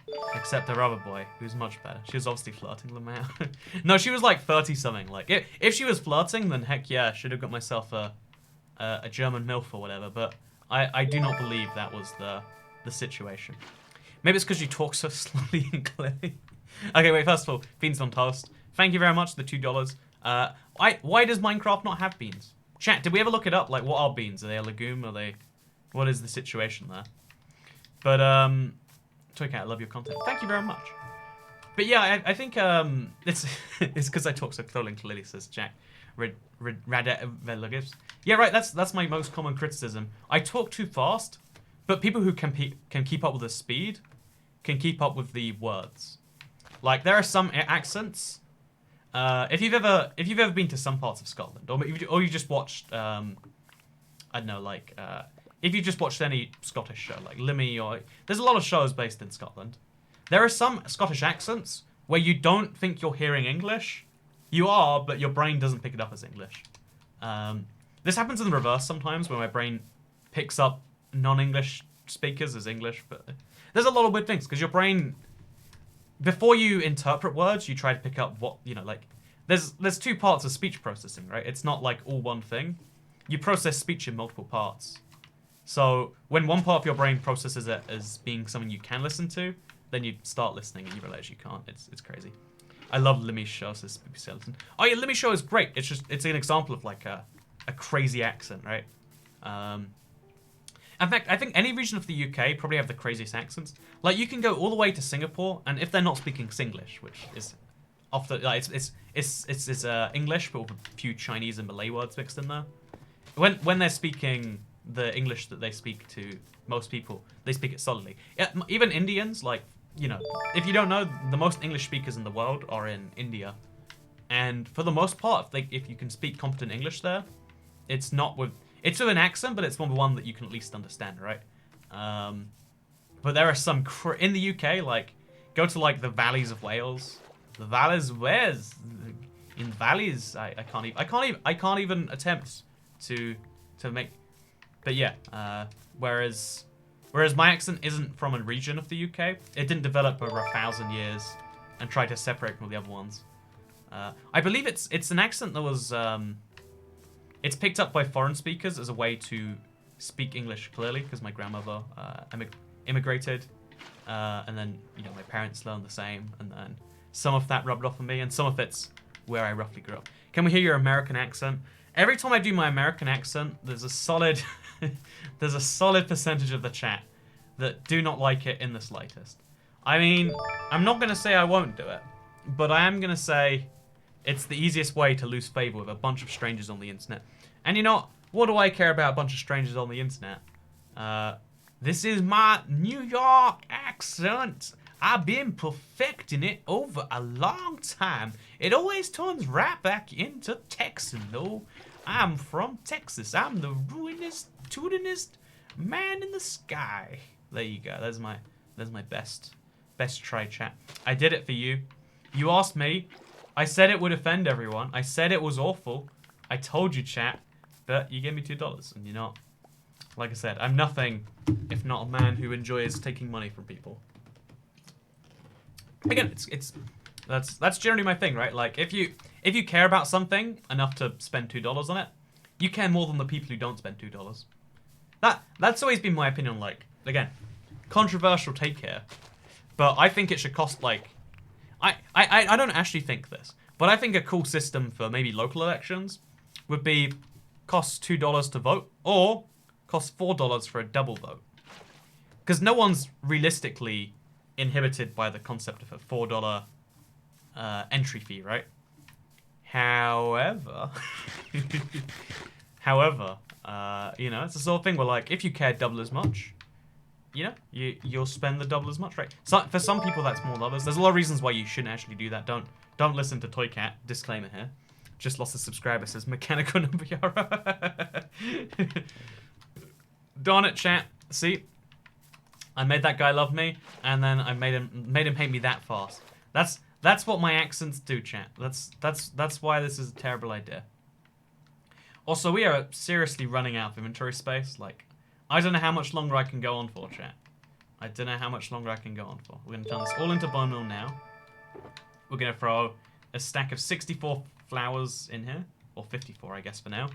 other boy, who's much better. She was obviously flirting them out. No, she was like 30 something. Like if she was flirting, then heck yeah, I should have got myself a German MILF or whatever. But I do not believe that was the situation. Maybe it's because you talk so slowly and clearly. Okay, wait. First of all, Beans on Toast. Thank you very much for the $2. Why does Minecraft not have beans? Chat, did we ever look it up? Like, what are beans? Are they a legume? Are they... What is the situation there? But, Toy Cat, I love your content. Thank you very much. But yeah, I think, it's because I talk so clearly, says Jack. Yeah, right, that's my most common criticism. I talk too fast, but people who can keep up with the speed can keep up with the words. Like, there are some accents... if you've ever been to some parts of Scotland, or you just watched, I don't know, like, if you just watched any Scottish show, like Limmy, or there's a lot of shows based in Scotland. There are some Scottish accents where you don't think you're hearing English. You are, but your brain doesn't pick it up as English. This happens in the reverse sometimes, where my brain picks up non-English speakers as English. But there's a lot of weird things because your brain. Before you interpret words, you try to pick up what, you know, like, there's two parts of speech processing, right? It's not like all one thing. You process speech in multiple parts. So when one part of your brain processes it as being something you can listen to, then you start listening and you realize you can't. It's crazy. I love Limmy's show, says Spoopy Skeleton. Oh yeah, Limmy's show is great. It's an example of like a crazy accent, right? In fact, I think any region of the UK probably have the craziest accents. Like, you can go all the way to Singapore, and if they're not speaking Singlish, which is often like it's English, but with a few Chinese and Malay words mixed in there. When they're speaking the English that they speak to most people, they speak it solidly. Yeah, even Indians, like, you know, if you don't know, the most English speakers in the world are in India, and for the most part, if you can speak competent English there, it's with an accent, but it's one that you can at least understand, right? But there are some in the UK, like, go to like the valleys of Wales. The valleys, where's in valleys? I can't even attempt to make. But yeah, whereas my accent isn't from a region of the UK. It didn't develop over 1,000 years and try to separate from the other ones. I believe it's an accent that was. It's picked up by foreign speakers as a way to speak English clearly, because my grandmother immigrated, and then, you know, my parents learned the same, and then some of that rubbed off on me, and some of it's where I roughly grew up. Can we hear your American accent? Every time I do my American accent, there's a solid percentage of the chat that do not like it in the slightest. I mean, I'm not going to say I won't do it, but I am going to say it's the easiest way to lose favor with a bunch of strangers on the internet. And you know, what do I care about a bunch of strangers on the internet? This is my New York accent. I've been perfecting it over a long time. It always turns right back into Texan, though. I'm from Texas. I'm the ruinous, tootinest man in the sky. There you go. There's my best try, chat. I did it for you. You asked me. I said it would offend everyone. I said it was awful. I told you, chat, but you gave me $2, and you're not. Like I said, I'm nothing if not a man who enjoys taking money from people. Again, that's generally my thing, right? Like, if you care about something enough to spend $2 on it, you care more than the people who don't spend $2. That's always been my opinion. Like, again, controversial take here, but I think it should cost like. I don't actually think this, but I think a cool system for maybe local elections would be cost $2 to vote, or cost $4 for a double vote. Because no one's realistically inhibited by the concept of a $4 entry fee, right? However, you know, it's the sort of thing where, like, if you care double as much, you know, you'll spend the double as much, right? So for some people that's more than others. There's a lot of reasons why you shouldn't actually do that. Don't listen to Toy Cat. Disclaimer here. Just lost a subscriber, says Mechanical Number Yara. Darn it, chat. See? I made that guy love me, and then I made him hate me that fast. That's what my accents do, chat. That's why this is a terrible idea. Also, we are seriously running out of inventory space. Like, I don't know how much longer I can go on for, chat. I don't know how much longer I can go on for. We're gonna turn this all into bone meal now. We're gonna throw a stack of 64 flowers in here, or 54, I guess, for now.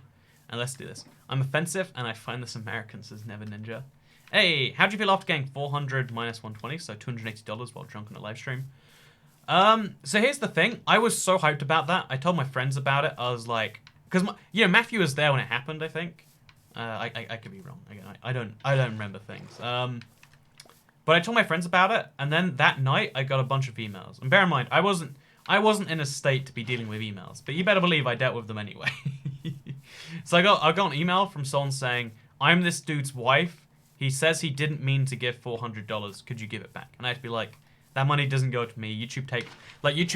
And let's do this. I'm offensive, and I find this American, says Never Ninja. Hey, how'd you feel after getting 400 minus 120, so $280 while drunk on a live stream? So here's the thing. I was so hyped about that. I told my friends about it. I was like, because Matthew was there when it happened, I think. I could be wrong. I don't remember things. But I told my friends about it, and then that night I got a bunch of emails. And bear in mind, I wasn't in a state to be dealing with emails, but you better believe I dealt with them anyway. So I got an email from someone saying, "I'm this dude's wife. He says he didn't mean to give $400. Could you give it back?" And I had to be like, that money doesn't go to me. YouTube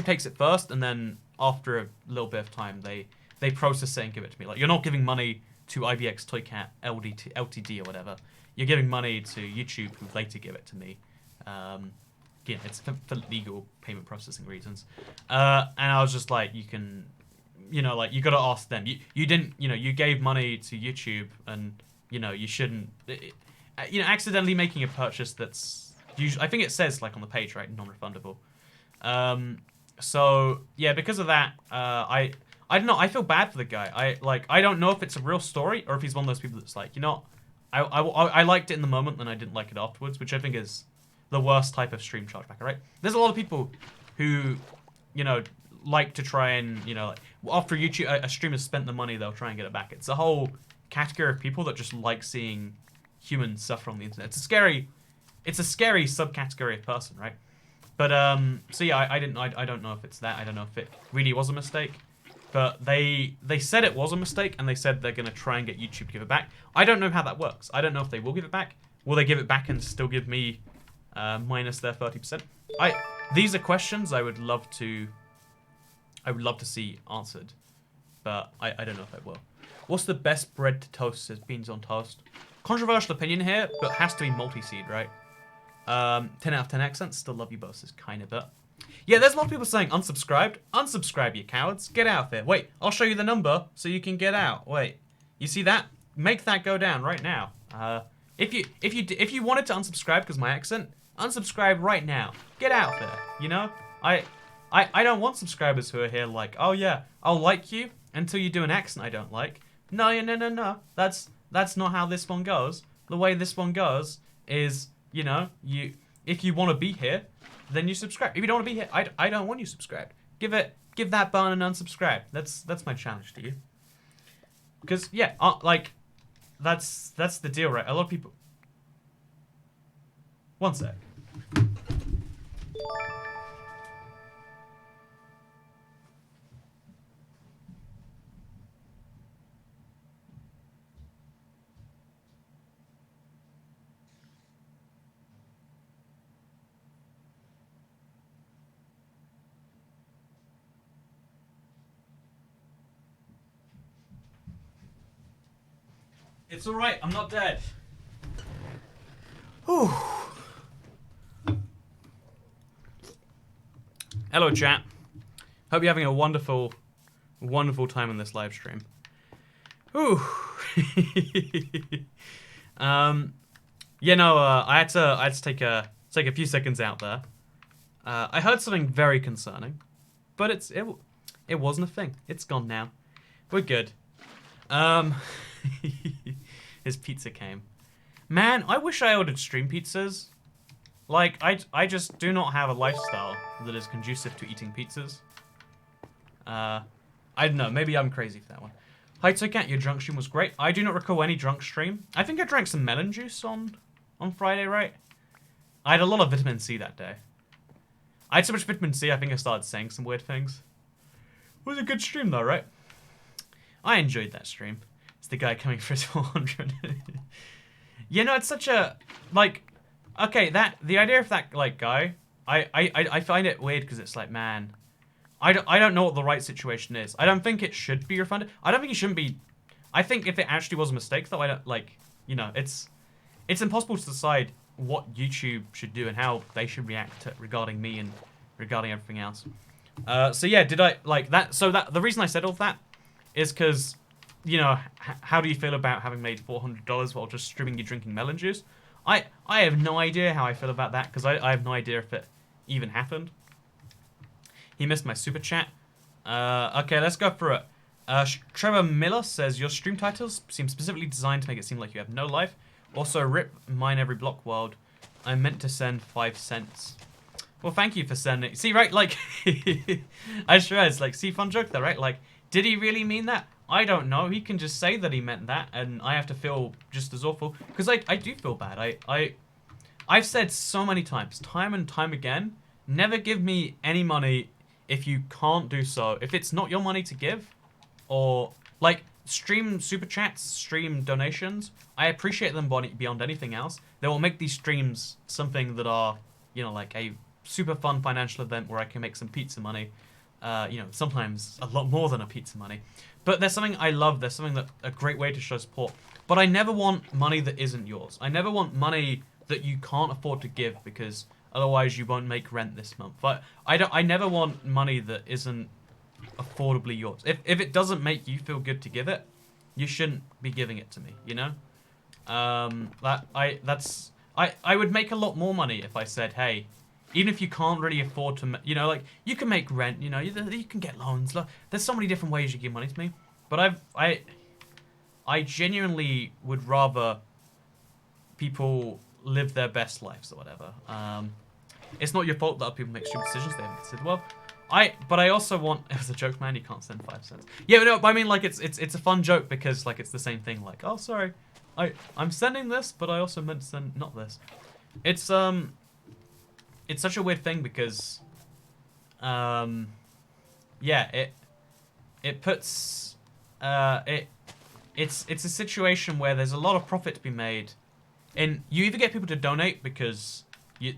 takes it first, and then after a little bit of time, they process it and give it to me. Like, you're not giving money to IBX Toycat LTD or whatever. You're giving money to YouTube, who later give it to me. It's for legal payment processing reasons. And I was just like, you can, you got to ask them. You didn't, you gave money to YouTube, and you shouldn't. Accidentally making a purchase that's usually, I think it says like on the page, right, non-refundable. So yeah, because of that, I don't know. I feel bad for the guy. I don't know if it's a real story or if he's one of those people that's like, I liked it in the moment and I didn't like it afterwards, which I think is the worst type of stream chargeback, right? There's a lot of people who, like to try and, after a streamer spent the money, they'll try and get it back. It's a whole category of people that just like seeing humans suffer on the internet. It's a scary subcategory of person, right? But so yeah, I don't know if it's that. I don't know if it really was a mistake. But they said it was a mistake, and they said they're gonna try and get YouTube to give it back. I don't know how that works. I don't know if they will give it back. Will they give it back and still give me minus their 30%? These are questions I would love to see answered, but I don't know if I will. What's the best bread to toast? Says Beans on Toast. Controversial opinion here, but has to be multi-seed, right? 10 out of 10 accents. Still love you both, says kind of, but yeah, there's a lot of people saying unsubscribed. Unsubscribe, you cowards. Get out of here. Wait, I'll show you the number so you can get out. Wait, you see that? Make that go down right now. If you wanted to unsubscribe because my accent, unsubscribe right now. Get out there. I don't want subscribers who are here like, oh yeah, I'll like you until you do an accent I don't like. No. That's not how this one goes. The way this one goes is, if you want to be here, then you subscribe. If you don't want to be here, I don't want you subscribed. Give that button and unsubscribe. That's my challenge to you. Because yeah, that's the deal, right? A lot of people. One sec. It's alright, I'm not dead. Whew. Hello, chat. Hope you're having a wonderful, wonderful time on this live stream. Whew. I had to take a few seconds out there. I heard something very concerning, but it wasn't a thing. It's gone now. We're good. His pizza came. Man, I wish I ordered stream pizzas. Like, I just do not have a lifestyle that is conducive to eating pizzas. I don't know, maybe I'm crazy for that one. Hi, Toycat, your drunk stream was great. I do not recall any drunk stream. I think I drank some melon juice on Friday, right? I had a lot of vitamin C that day. I had so much vitamin C, I think I started saying some weird things. It was a good stream though, right? I enjoyed that stream. It's the guy coming for his 400. It's such a, like, Okay, the idea of that like guy, I find it weird because it's like, man, I don't know what the right situation is. I don't think it should be refunded. I don't think it shouldn't be. I think if it actually was a mistake, though, I don't like. You know, it's impossible to decide what YouTube should do and how they should react to, regarding me and regarding everything else. So yeah, did I like that? So that the reason I said all that is because, you know, how do you feel about having made $400 while just streaming you drinking melon juice? I have no idea how I feel about that because I have no idea if it even happened. He missed my super chat. Okay, let's go through it. Trevor Miller says, your stream titles seem specifically designed to make it seem like you have no life. Also, rip mine every block world. I meant to send 5 cents. Well, thank you for sending. See, right, like, I sure is, like, see, fun joke there, right? Like, did he really mean that? I don't know. He can just say that he meant that, and I have to feel just as awful. Because I do feel bad. I've said so many times, time and time again, never give me any money if you can't do so. If it's not your money to give, or, like, stream super chats, stream donations, I appreciate them beyond anything else. They will make these streams something that are, you know, like a super fun financial event where I can make some pizza money. You know, sometimes a lot more than a pizza money. But there's something I love. There's something that a great way to show support. But I never want money that isn't yours. I never want money that you can't afford to give because otherwise you won't make rent this month. But I never want money that isn't affordably yours. If it doesn't make you feel good to give it, you shouldn't be giving it to me, you know? I would make a lot more money if I said, hey, even if you can't really afford to, you know, like, you can make rent, you know, you can get loans. There's so many different ways you give money to me. But I genuinely would rather people live their best lives or whatever. It's not your fault that other people make stupid decisions they haven't considered. Well, but I also want, it was a joke, man, you can't send 5 cents. Yeah, no, but I mean, like, it's a fun joke because, like, it's the same thing, like, oh, sorry, I'm sending this, but I also meant to send not this. It's such a weird thing because, yeah, it puts, it's a situation where there's a lot of profit to be made, and you either get people to donate because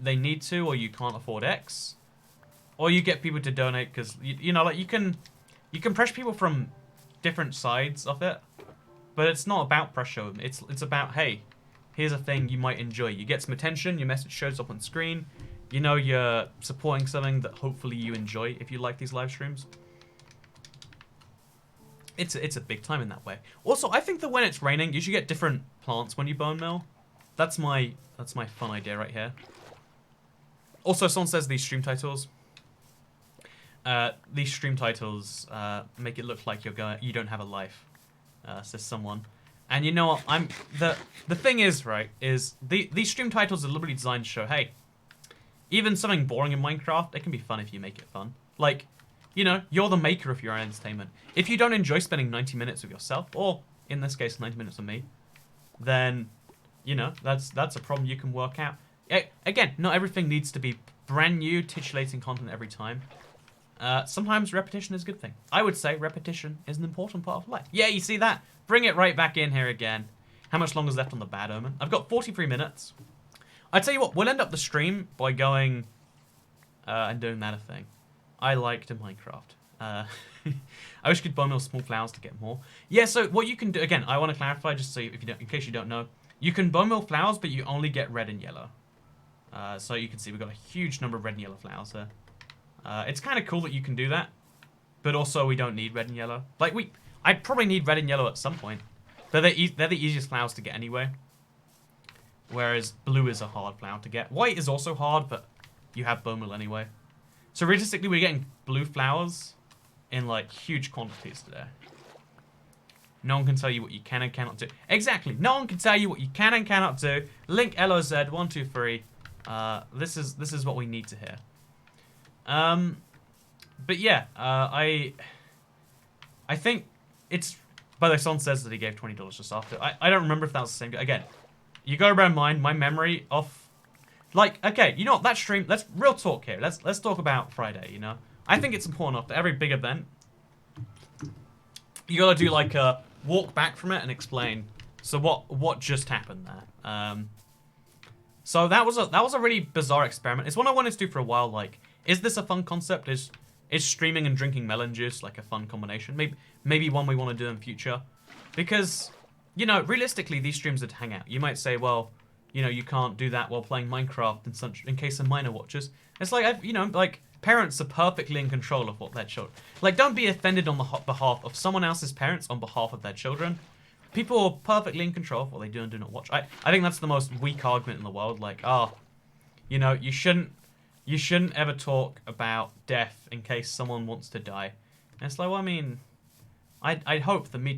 they need to, or you can't afford X, or you get people to donate because you know, like, you can pressure people from different sides of it, but it's not about pressure. It's about, hey, here's a thing you might enjoy. You get some attention, your message shows up on screen. You know you're supporting something that hopefully you enjoy if you like these live streams. It's a big time in that way. Also, I think that when it's raining, you should get different plants when you bone mill. That's my fun idea right here. Also, someone says these stream titles. These stream titles make it look like you don't have a life, says someone. And you know what? The thing is, right, is these stream titles are deliberately designed to show, hey, even something boring in Minecraft, it can be fun if you make it fun. Like, you know, you're the maker of your own entertainment. If you don't enjoy spending 90 minutes with yourself, or in this case, 90 minutes with me, then, you know, that's a problem you can work out. Again, not everything needs to be brand new, titillating content every time. Sometimes repetition is a good thing. I would say repetition is an important part of life. Yeah, you see that? Bring it right back in here again. How much longer is left on the Bad Omen? I've got 43 minutes. I tell you what, we'll end up the stream by going and doing that a thing. I liked in Minecraft. I wish you could bone mill small flowers to get more. Yeah, so what you can do, again, I want to clarify just so if you don't, in case you don't know, you can bone mill flowers, but you only get red and yellow. So you can see we've got a huge number of red and yellow flowers there. It's kind of cool that you can do that, but also we don't need red and yellow. Like, I probably need red and yellow at some point. They're the easiest flowers to get anyway. Whereas blue is a hard flower to get. White is also hard, but you have bone meal anyway. So realistically, we're getting blue flowers in, like, huge quantities today. No one can tell you what you can and cannot do. Exactly. No one can tell you what you can and cannot do. Link LOZ123. This is what we need to hear. But yeah, I think it's. By the way, someone says that he gave $20 just after. I don't remember if that was the same. Again, you gotta bear in mind my memory of. Like, okay, you know what, that stream, let's real talk here. Let's talk about Friday, you know? I think it's important enough that every big event, you gotta do like a walk back from it and explain, so what just happened there? So that was a really bizarre experiment. It's one I wanted to do for a while. Like, is this a fun concept? Is streaming and drinking melon juice like a fun combination? Maybe one we want to do in future, because you know, realistically, these streams would hang out. You might say, well, you know, you can't do that while playing Minecraft in case a minor watches. It's like, you know, like parents are perfectly in control of what their children. Like, don't be offended on the behalf of someone else's parents on behalf of their children. People are perfectly in control of what they do and do not watch. I think that's the most weak argument in the world. Like, you know, you shouldn't ever talk about death in case someone wants to die. And it's like, well, I mean, I'd hope that me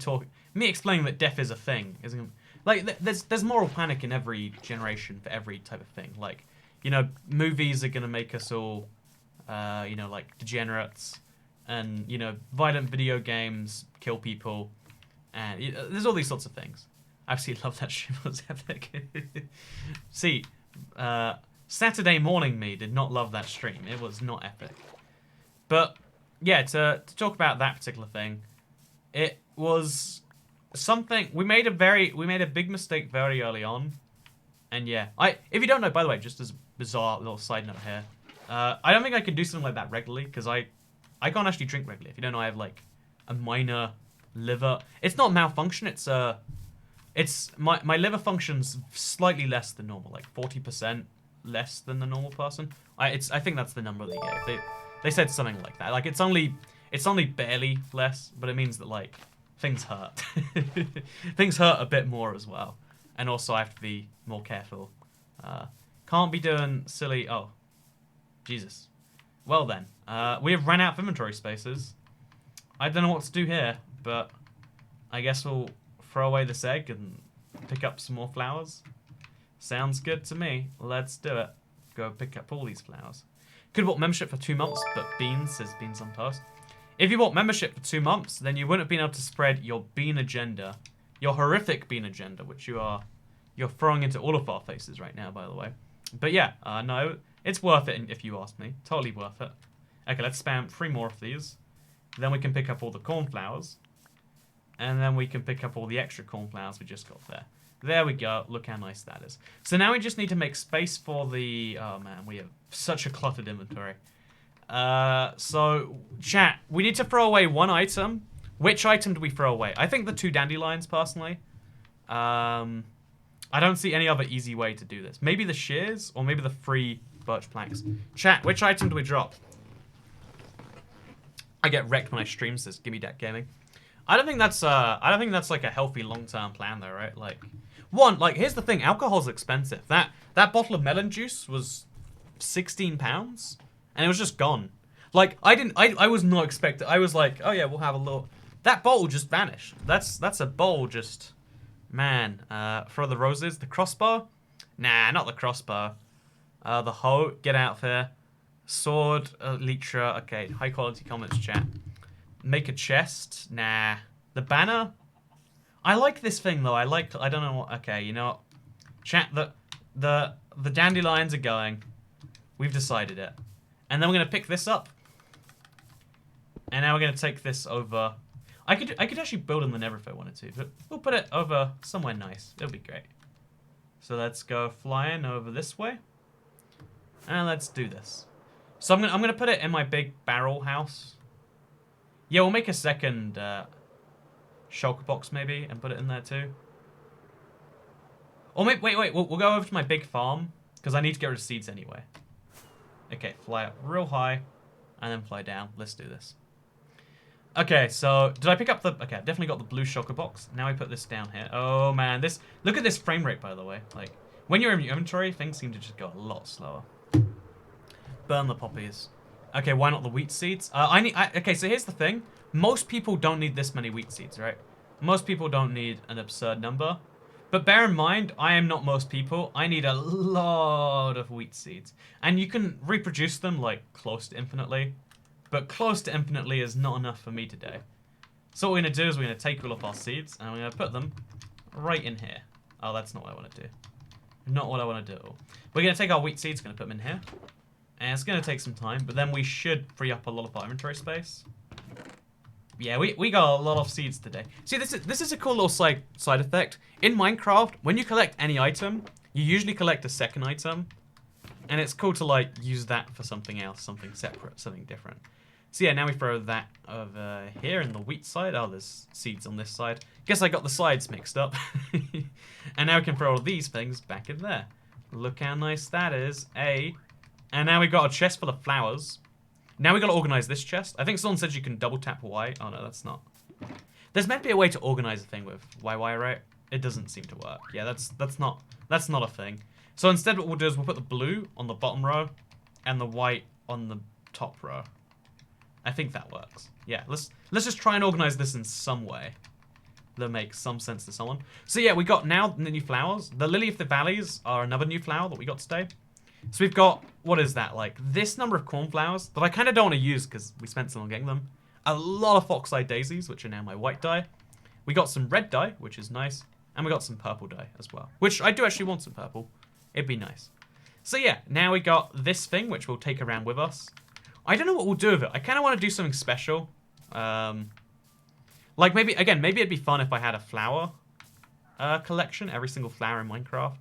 explaining that death is a thing isn't like there's moral panic in every generation for every type of thing. Like, you know, movies are gonna make us all, you know, like degenerates, and you know, violent video games kill people. And there's all these sorts of things. I absolutely love that stream. It was epic. See, Saturday morning me did not love that stream. It was not epic. But yeah, to talk about that particular thing, it was something we made a big mistake very early on. And yeah, if you don't know, by the way, just as a bizarre little side note here, I don't think I could do something like that regularly because I can't actually drink regularly. If you don't know, I have like a minor liver. It's not malfunction. It's my liver functions slightly less than normal, like 40% less than the normal person. I think that's the number they gave. They said something like that. Like it's only barely less, but it means that like things hurt. Things hurt a bit more as well, and also I have to be more careful. Can't be doing silly. Oh, Jesus. Well then, we have ran out of inventory spaces. I don't know what to do here. But I guess we'll throw away this egg and pick up some more flowers. Sounds good to me. Let's do it. Go pick up all these flowers. Could have bought membership for 2 months, but Beans says Beans on post. If you bought membership for 2 months, then you wouldn't have been able to spread your bean agenda, your horrific bean agenda, which you're throwing into all of our faces right now, by the way. But yeah, no, it's worth it if you ask me. Totally worth it. Okay, let's spam 3 more of these. Then we can pick up all the cornflowers. And then we can pick up all the extra cornflowers we just got there. There we go. Look how nice that is. So now we just need to make space for the... Oh, man. We have such a cluttered inventory. So, chat. We need to throw away 1 item. Which item do we throw away? I think the 2 dandelions, personally. I don't see any other easy way to do this. Maybe the shears, or maybe the 3 birch planks. Chat, which item do we drop? I get wrecked when I stream, says Gimme Dat Gaming. I don't think that's like a healthy long-term plan though, right? Like, here's the thing, alcohol's expensive. That bottle of melon juice was £16 and it was just gone. Like, I was not expecting. I was like, oh yeah, we'll have a little. That bowl just vanished. That's a bowl just, man. For the roses, the crossbar? Nah, not the crossbar. The hoe, get out there. Sword, elytra, okay, high quality comments, chat. Make a chest? Nah. The banner? I like this thing though. I don't know what. Okay, you know what? Chat. The dandelions are going. We've decided it. And then we're gonna pick this up. And now we're gonna take this over. I could actually build in the nether if I wanted to, but we'll put it over somewhere nice. It'll be great. So let's go flying over this way. And let's do this. So I'm gonna put it in my big barrel house. Yeah, we'll make a second shulker box maybe and put it in there too. Or maybe, wait, we'll go over to my big farm because I need to get rid of seeds anyway. Okay, fly up real high and then fly down. Let's do this. Okay, so did I pick up the? Okay, I've definitely got the blue shulker box. Now I put this down here. Oh man, look at this frame rate by the way. Like when you're in your inventory, things seem to just go a lot slower. Burn the poppies. Okay, why not the wheat seeds? Okay, so here's the thing. Most people don't need this many wheat seeds, right? Most people don't need an absurd number. But bear in mind, I am not most people. I need a lot of wheat seeds. And you can reproduce them, like, close to infinitely. But close to infinitely is not enough for me today. So what we're going to do is we're going to take all of our seeds and we're going to put them right in here. Oh, that's not what I want to do. Not what I want to do. We're going to take our wheat seeds, going to put them in here. And it's going to take some time, but then we should free up a lot of our inventory space. Yeah, we got a lot of seeds today. See, this is a cool little side effect. In Minecraft, when you collect any item, you usually collect a second item, and it's cool to like use that for something else, something separate, something different. So yeah, now we throw that over here in the wheat side. Oh, there's seeds on this side. Guess I got the sides mixed up. And now we can throw all these things back in there. Look how nice that is. And now we got a chest full of flowers. Now we got to organize this chest. I think someone said you can double tap Y. Oh no, that's not. There's meant to be a way to organize a thing with YY, right? It doesn't seem to work. Yeah, that's not a thing. So instead what we'll do is we'll put the blue on the bottom row and the white on the top row. I think that works. Yeah, let's just try and organize this in some way that makes some sense to someone. So yeah, we got now the new flowers. The Lily of the Valleys are another new flower that we got today. So we've got, what is that, like this number of cornflowers that I kind of don't want to use because we spent so long getting them. A lot of fox-eyed daisies, which are now my white dye. We got some red dye, which is nice. And we got some purple dye as well, which I do actually want some purple. It'd be nice. So yeah, now we got this thing, which we'll take around with us. I don't know what we'll do with it. I kind of want to do something special. Like maybe it'd be fun if I had a flower collection, every single flower in Minecraft.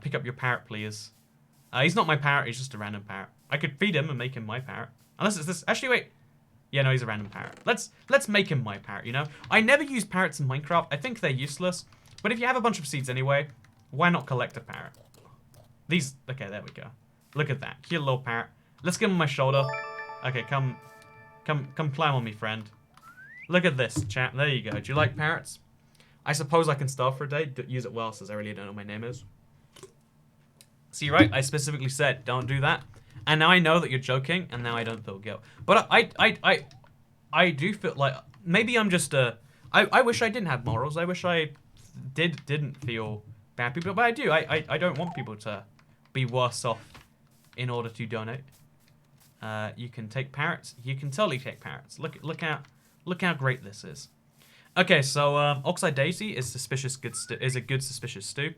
Pick up your parrot, please. He's not my parrot, he's just a random parrot. I could feed him and make him my parrot. Unless it's this. Actually, wait. Yeah, no, he's a random parrot. Let's make him my parrot, you know? I never use parrots in Minecraft. I think they're useless. But if you have a bunch of seeds anyway, why not collect a parrot? These, okay, there we go. Look at that, cute little parrot. Let's give him my shoulder. Okay, come climb on me, friend. Look at this, chat. There you go. Do you like parrots? I suppose I can starve for a day. Use it well, since I really don't know what my name is. See, right? I specifically said, don't do that. And now I know that you're joking, and now I don't feel guilt. But I do feel like, maybe I'm just I wish I didn't have morals. I wish I didn't feel bad people, but I do. I don't want people to be worse off in order to donate. You can take parrots. You can totally take parrots. Look how great this is. Okay, so Oxeye Daisy is a good suspicious stew.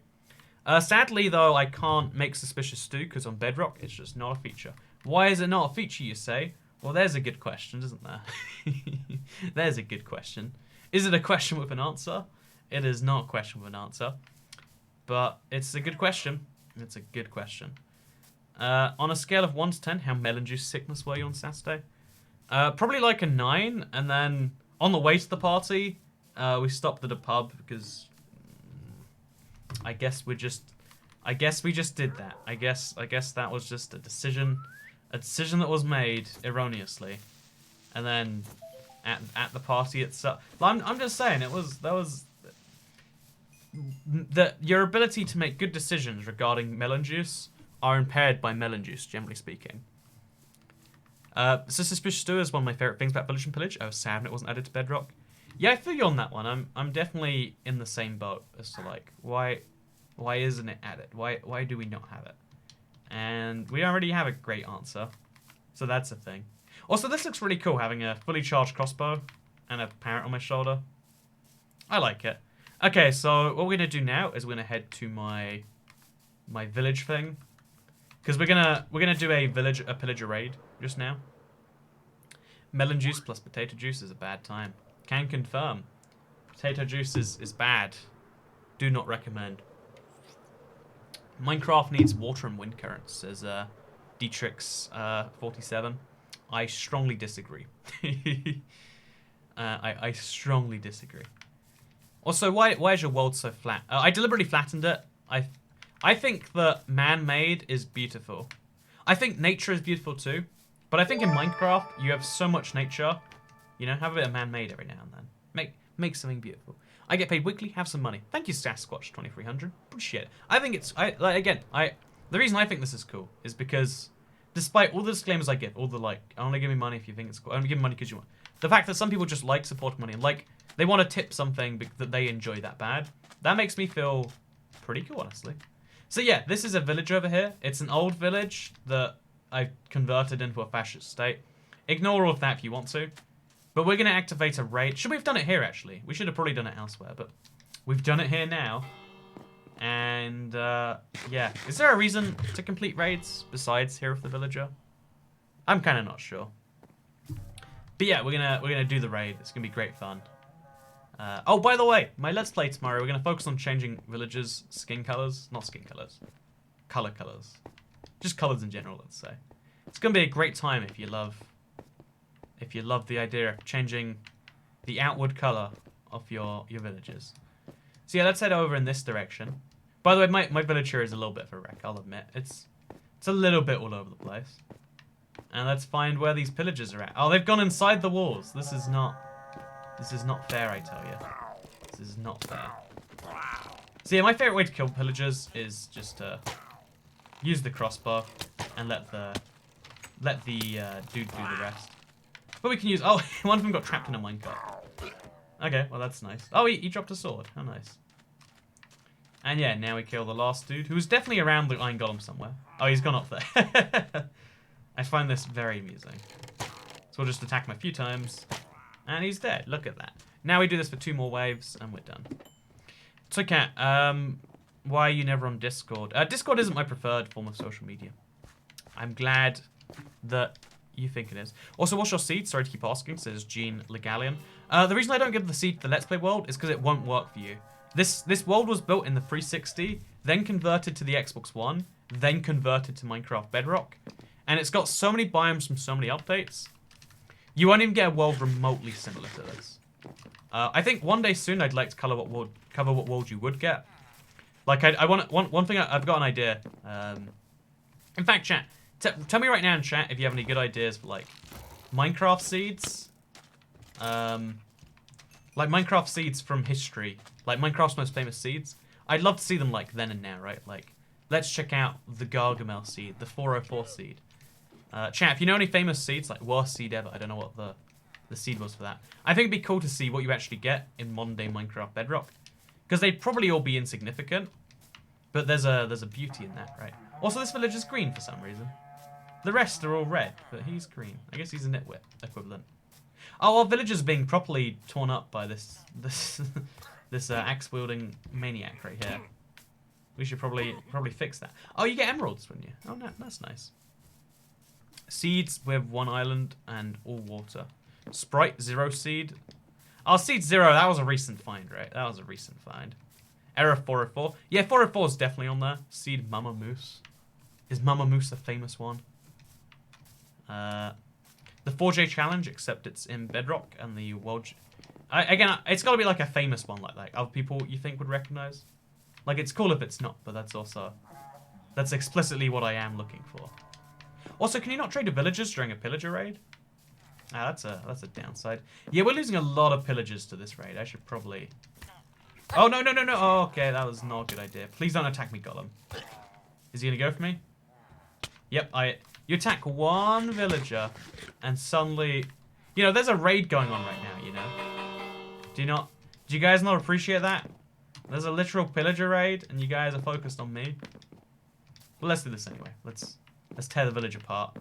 Sadly though, I can't make suspicious stew because on Bedrock it's just not a feature. Why is it not a feature, you say? Well, there's a good question, isn't there? There's a good question. Is it a question with an answer? It is not a question with an answer, but it's a good question. It's a good question. On a scale of 1 to 10, how melon juice sickness were you on Saturday? Probably like a 9, and then on the way to the party, we stopped at a pub because I guess we just did that. I guess that was just a decision that was made erroneously, and then at the party itself. I'm just saying your ability to make good decisions regarding melon juice are impaired by melon juice, generally speaking. So Suspicious Stew is one of my favorite things about Village and Pillage. I was sad when it wasn't added to Bedrock. Yeah, I feel you on that one. I'm definitely in the same boat as to like why isn't it added? Why do we not have it? And we already have a great answer, so that's a thing. Also, this looks really cool, having a fully charged crossbow and a parrot on my shoulder. I like it. Okay, so what we're gonna do now is we're gonna head to my village thing, because we're gonna do a pillager raid just now. Melon juice plus potato juice is a bad time. Can confirm. Potato juice is bad. Do not recommend. Minecraft needs water and wind currents, says Dietrich's 47. I strongly disagree. I strongly disagree. Also, why is your world so flat? I deliberately flattened it. I think that man-made is beautiful. I think nature is beautiful too. But I think in Minecraft, you have so much nature. You know, have a bit of man-made every now and then. Make something beautiful. I get paid weekly, have some money. Thank you, Sasquatch 2300. Appreciate it. I think it's the reason I think this is cool is because despite all the disclaimers I give, all the like, only give me money if you think it's cool. Only give me money because you want. The fact that some people just like support money and like they want to tip something that they enjoy that bad. That makes me feel pretty cool, honestly. So yeah, this is a village over here. It's an old village that I've converted into a fascist state. Ignore all of that if you want to. But we're going to activate a raid. Should we have done it here, actually? We should have probably done it elsewhere, but we've done it here now. And, yeah. Is there a reason to complete raids besides here with the villager? I'm kind of not sure. But yeah, we're gonna do the raid. It's going to be great fun. Oh, by the way, my Let's Play tomorrow, we're going to focus on changing villagers' skin colors. Not skin colors. Colors. Just colors in general, let's say. It's going to be a great time if you love the idea of changing the outward color of your villagers. So yeah, let's head over in this direction. By the way, my village here is a little bit of a wreck, I'll admit. It's a little bit all over the place. And let's find where these pillagers are at. Oh, they've gone inside the walls. This is not fair, I tell you. This is not fair. So yeah, my favorite way to kill pillagers is just to use the crossbow and let the dude do the rest. But we can use... Oh, one of them got trapped in a minecart. Okay, well that's nice. Oh, he dropped a sword. How nice. And yeah, now we kill the last dude, who was definitely around the iron golem somewhere. Oh, he's gone up there. I find this very amusing. So we'll just attack him a few times. And he's dead. Look at that. Now we do this for 2 more waves, and we're done. So, Kat, why are you never on Discord? Discord isn't my preferred form of social media. I'm glad that you think it is. Also, what's your seed? Sorry to keep asking, says Jean Legalian. The reason I don't give the seed to the Let's Play world is because it won't work for you. This world was built in the 360, then converted to the Xbox One, then converted to Minecraft Bedrock. And it's got so many biomes from so many updates. You won't even get a world remotely similar to this. I think one day soon I'd like to cover what world you would get. Like, I want one thing. I've got an idea. In fact, chat, tell me right now in chat if you have any good ideas for like Minecraft seeds. Like Minecraft seeds from history, like Minecraft's most famous seeds. I'd love to see them like then and now, right? Like, let's check out the Gargamel seed, the 404 seed. Chat, if you know any famous seeds, like worst seed ever, I don't know what the seed was for that. I think it'd be cool to see what you actually get in modern day Minecraft Bedrock, because they'd probably all be insignificant, but there's a beauty in that, right? Also, this village is green for some reason. The rest are all red, but he's green. I guess he's a nitwit equivalent. Oh, our village is being properly torn up by this axe wielding maniac right here. We should probably fix that. Oh, you get emeralds, wouldn't you? Oh, no, that's nice. Seeds with 1 island and all water. Sprite 0 seed. Oh, seed 0, that was a recent find, right? That was a recent find. Error 404. Yeah, 404 is definitely on there. Seed Mama Moose. Is Mama Moose a famous one? The 4J challenge, except it's in Bedrock, and the world... Again, it's got to be like a famous one like that. Other people you think would recognize? Like, it's cool if it's not, but that's also... That's explicitly what I am looking for. Also, can you not trade the villagers during a pillager raid? Ah, that's a downside. Yeah, we're losing a lot of pillagers to this raid. I should probably... Oh, no. Oh, okay, that was not a good idea. Please don't attack me, Golem. Is he going to go for me? Yep, you attack 1 villager, and suddenly... You know, there's a raid going on right now, you know? Do you guys not appreciate that? There's a literal pillager raid, and you guys are focused on me. Well, let's do this anyway. Let's tear the village apart.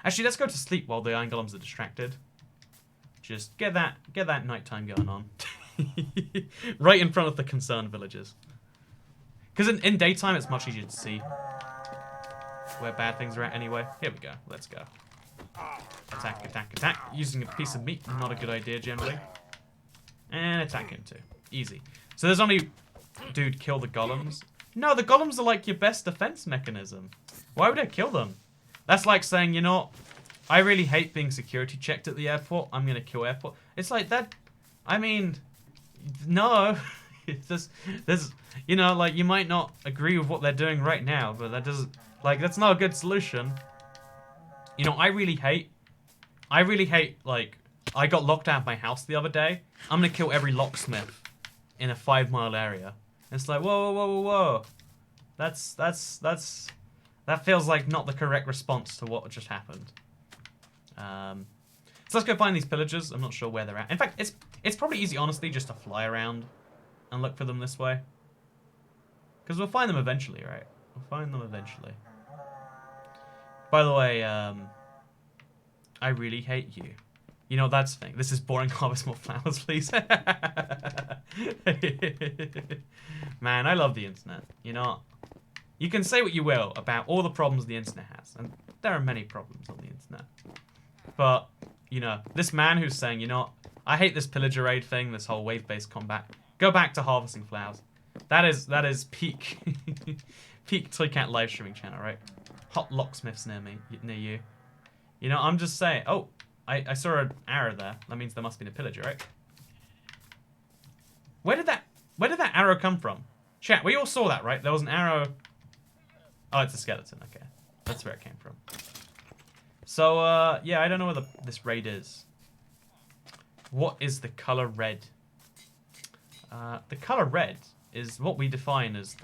Actually, let's go to sleep while the iron golems are distracted. Just get that nighttime going on. Right in front of the concerned villagers. Because in daytime, it's much easier to see where bad things are at anyway. Here we go. Let's go. Attack. Using a piece of meat, not a good idea generally. And attack him too. Easy. So there's only... Dude, kill the golems. No, the golems are like your best defense mechanism. Why would I kill them? That's like saying, you know, I really hate being security checked at the airport. I'm going to kill airport. It's like that. I mean, no. There's, you know, like, you might not agree with what they're doing right now, but that doesn't, like, that's not a good solution. You know, I really hate, like, I got locked out of my house the other day. I'm going to kill every locksmith in a 5-mile area. It's like, whoa. That feels like not the correct response to what just happened. So let's go find these pillagers. I'm not sure where they're at. In fact, it's probably easy, honestly, just to fly around and look for them this way. Because we'll find them eventually, right? We'll find them eventually. By the way, I really hate you. You know, that's the thing. This is boring. Harvest more flowers, please. Man, I love the internet. You know, you can say what you will about all the problems the internet has. And there are many problems on the internet. But, you know, this man who's saying, you know, I hate this pillager raid thing, this whole wave-based combat. Go back to harvesting flowers. That is peak peak Toycat live streaming channel, right? Hot locksmiths near you. You know, I'm just saying. Oh, I saw an arrow there. That means there must be a pillager, right? Where did that arrow come from? Chat, we all saw that, right? There was an arrow. Oh, it's a skeleton. Okay, that's where it came from. So, yeah, I don't know where this raid is. What is the color red? The color red is what we define as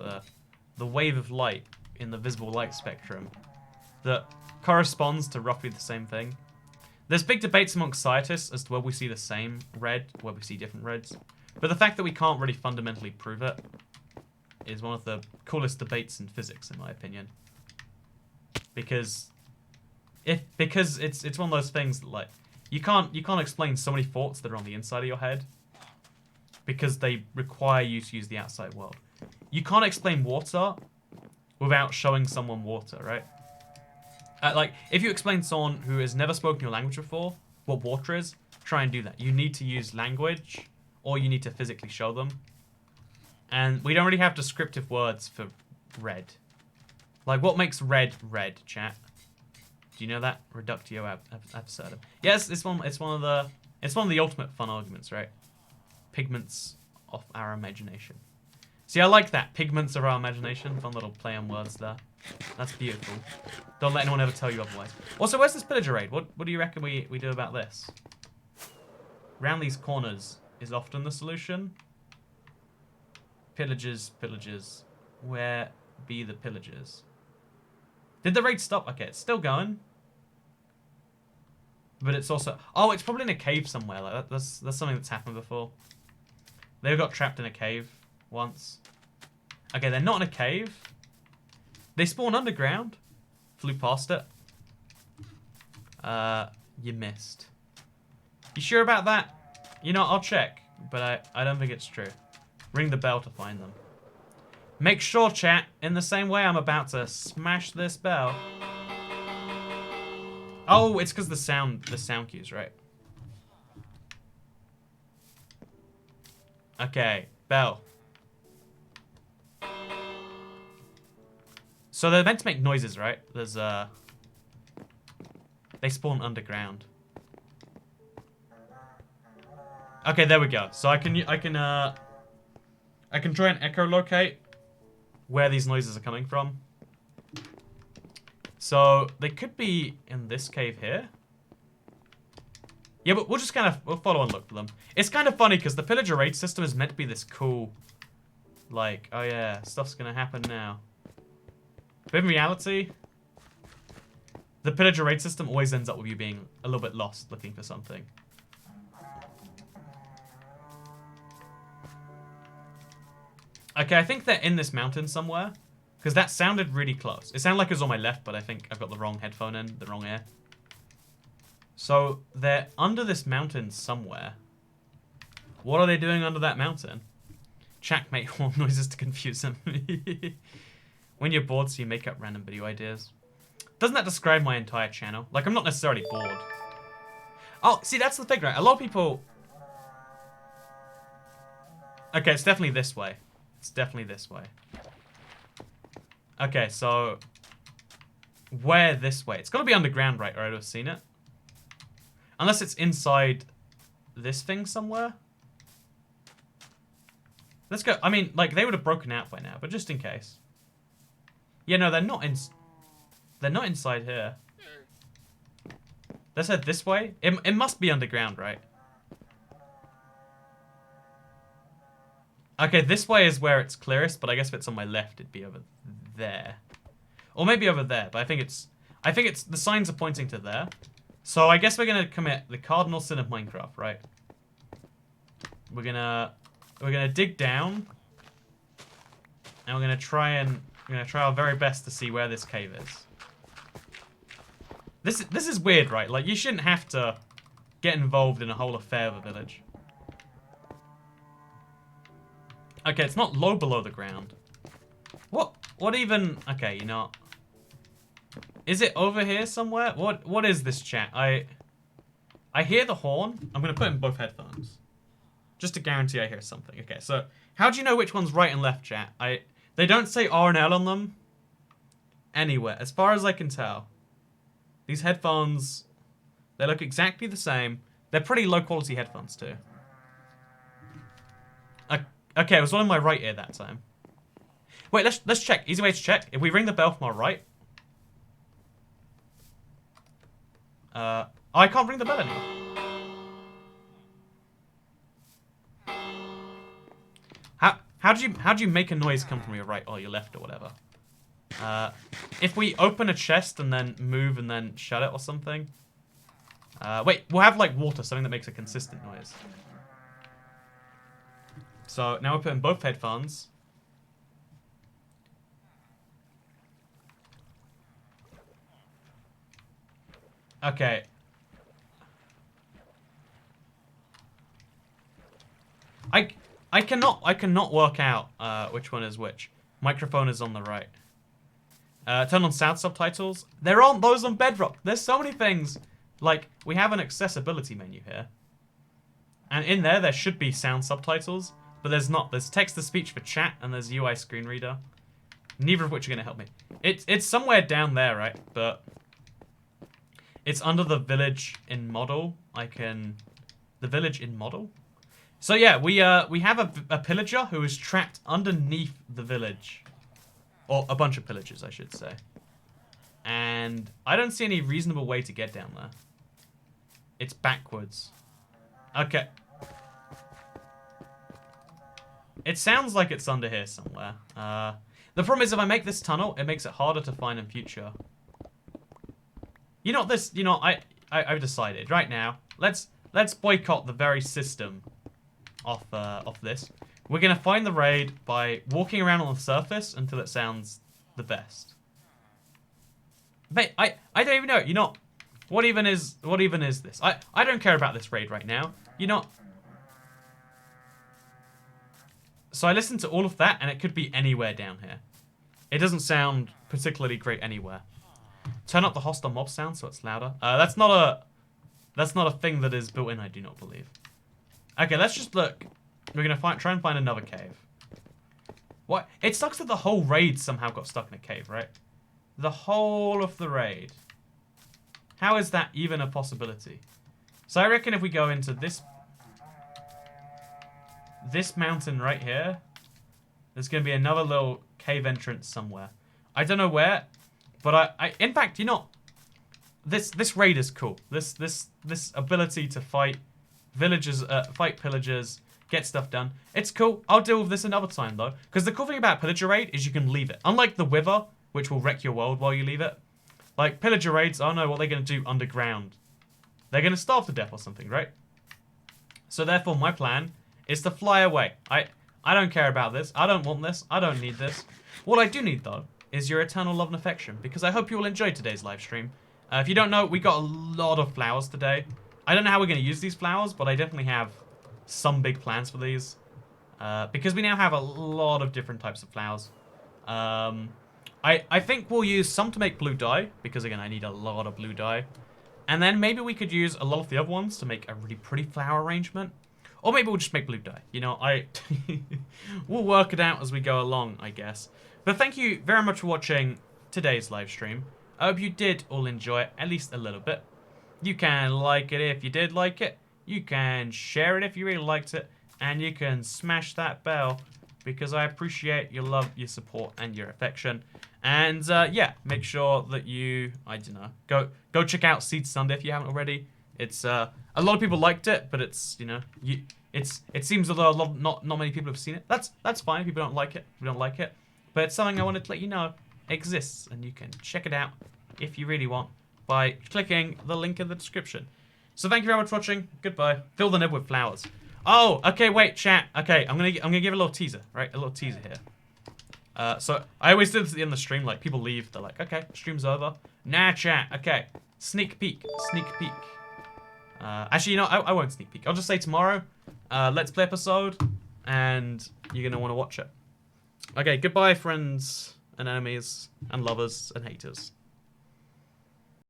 the wave of light in the visible light spectrum that corresponds to roughly the same thing. There's big debates amongst scientists as to whether we see the same red, whether we see different reds. But the fact that we can't really fundamentally prove it is one of the coolest debates in physics, in my opinion. Because it's one of those things that, like, you can't explain so many thoughts that are on the inside of your head because they require you to use the outside world. You can't explain water without showing someone water, right? Like, if you explain to someone who has never spoken your language before what water is, try and do that. You need to use language, or you need to physically show them. And we don't really have descriptive words for red. Like, what makes red red, chat? Do you know that? Reductio absurdum. Yes, it's one of the ultimate fun arguments, right? Pigments of our imagination. See, I like that. Pigments of our imagination. Fun little play on words there. That's beautiful. Don't let anyone ever tell you otherwise. Also, where's this pillager raid? What do you reckon we do about this? Round these corners is often the solution. Pillagers. Where be the pillagers? Did the raid stop? Okay, it's still going. But it's also... Oh, it's probably in a cave somewhere. Like that's something that's happened before. They got trapped in a cave once. Okay, they're not in a cave. They spawn underground. Flew past it. You missed. You sure about that? You know, I'll check. But I don't think it's true. Ring the bell to find them. Make sure, chat, in the same way I'm about to smash this bell. Oh, it's because the sound cues, right? Okay, bell. So they're meant to make noises, right? There's they spawn underground. Okay, there we go. So I can try and echolocate where these noises are coming from. So they could be in this cave here. Yeah, but we'll just we'll follow and look for them. It's kind of funny because the pillager raid system is meant to be this cool, like, oh yeah, stuff's gonna happen now. But in reality, the pillager raid system always ends up with you being a little bit lost looking for something. Okay, I think they're in this mountain somewhere. Because that sounded really close. It sounded like it was on my left, but I think I've got the wrong headphone in, the wrong ear. So, they're under this mountain somewhere. What are they doing under that mountain? Chat make horn noises to confuse them. When you're bored, so you make up random video ideas. Doesn't that describe my entire channel? Like, I'm not necessarily bored. Oh, see, that's the thing, right? A lot of people... Okay, it's definitely this way. It's definitely this way. Okay, so... Where this way? It's got to be underground, right? Or I'd have seen it. Unless it's inside this thing somewhere. Let's go. I mean, like, they would have broken out by now, but just in case. Yeah, no, they're not inside here. Let's head this way. It must be underground, right? Okay, this way is where it's clearest, but I guess if it's on my left, it'd be over there. Or maybe over there, but I think it's the signs are pointing to there. So I guess we're gonna commit the cardinal sin of Minecraft, right? We're gonna dig down, and we're gonna try our very best to see where this cave is. This is weird, right? Like, you shouldn't have to get involved in a whole affair of a village. Okay, it's not low below the ground. What even? Okay, you know. Is it over here somewhere? What is this, chat? I I hear the horn. I'm gonna put in both headphones, just to guarantee I hear something. Okay, so how do you know which one's right and left, chat? They don't say R and L on them anywhere, as far as I can tell. These headphones, they look exactly the same. They're pretty low quality headphones too. Okay, it was one in my right ear that time. Wait, let's check. Easy way to check. If we ring the bell from our right. I can't ring the bell anymore. How do you make a noise come from your right or your left or whatever? If we open a chest and then move and then shut it or something. Wait, we'll have like water, something that makes a consistent noise. So now we're putting both headphones. Okay. I cannot work out which one is which. Microphone is on the right. Turn on sound subtitles. There aren't those on Bedrock. There's so many things. Like, we have an accessibility menu here. And in there should be sound subtitles. But there's not. There's text-to-speech for chat, and there's UI screen reader. Neither of which are going to help me. It's somewhere down there, right? But it's under the village in model. The village in model? So yeah, we have a pillager who is trapped underneath the village. Or a bunch of pillagers, I should say. And I don't see any reasonable way to get down there. It's backwards. Okay. It sounds like it's under here somewhere. The problem is if I make this tunnel, it makes it harder to find in future. You know this. You know I've decided right now. Let's boycott the very system of this. We're gonna find the raid by walking around on the surface until it sounds the best. Mate, I don't even know. You know, what even is this? I don't care about this raid right now. You know. So I listened to all of that, and it could be anywhere down here. It doesn't sound particularly great anywhere. Turn up the hostile mob sound so it's louder. That's not a thing that is built in, I do not believe. Okay, let's just look. We're gonna try and find another cave. What? It sucks that the whole raid somehow got stuck in a cave, right? The whole of the raid. How is that even a possibility? So I reckon if we go into this mountain right here, there's going to be another little cave entrance somewhere. I don't know where, but in fact, you know, this raid is cool. This ability to fight villagers, fight pillagers, get stuff done. It's cool. I'll deal with this another time though, because the cool thing about pillager raid is you can leave it. Unlike the wither, which will wreck your world while you leave it. Like pillager raids, I don't know what they're going to do underground. They're going to starve to death or something, right? So therefore, my plan is to fly away. I don't care about this. I don't want this. I don't need this. What I do need, though, is your eternal love and affection, because I hope you all enjoyed today's live stream. If you don't know, we got a lot of flowers today. I don't know how we're going to use these flowers, but I definitely have some big plans for these. Because we now have a lot of different types of flowers. I think we'll use some to make blue dye, because, again, I need a lot of blue dye. And then maybe we could use a lot of the other ones to make a really pretty flower arrangement. Or maybe we'll just make blue dye. You know, we'll work it out as we go along, I guess. But thank you very much for watching today's live stream. I hope you did all enjoy it, at least a little bit. You can like it if you did like it. You can share it if you really liked it. And you can smash that bell, because I appreciate your love, your support, and your affection. And yeah, make sure that you, I don't know, go check out Seed Sunday if you haven't already. It's a lot of people liked it, but it's, you know, it seems although not many people have seen it. That's fine if people don't like it. We don't like it, but it's something I wanted to let you know exists, and you can check it out if you really want by clicking the link in the description. So thank you very much for watching. Goodbye. Fill the nib with flowers. Oh, okay, wait, chat. Okay, I'm gonna give a little teaser, right? A little teaser here. So I always do this at the end of the stream. Like people leave, they're like, okay, stream's over. Nah, chat. Okay, sneak peek, sneak peek. Actually, you know, I won't sneak peek. I'll just say tomorrow, Let's Play episode, and you're gonna want to watch it. Okay, goodbye, friends and enemies and lovers and haters.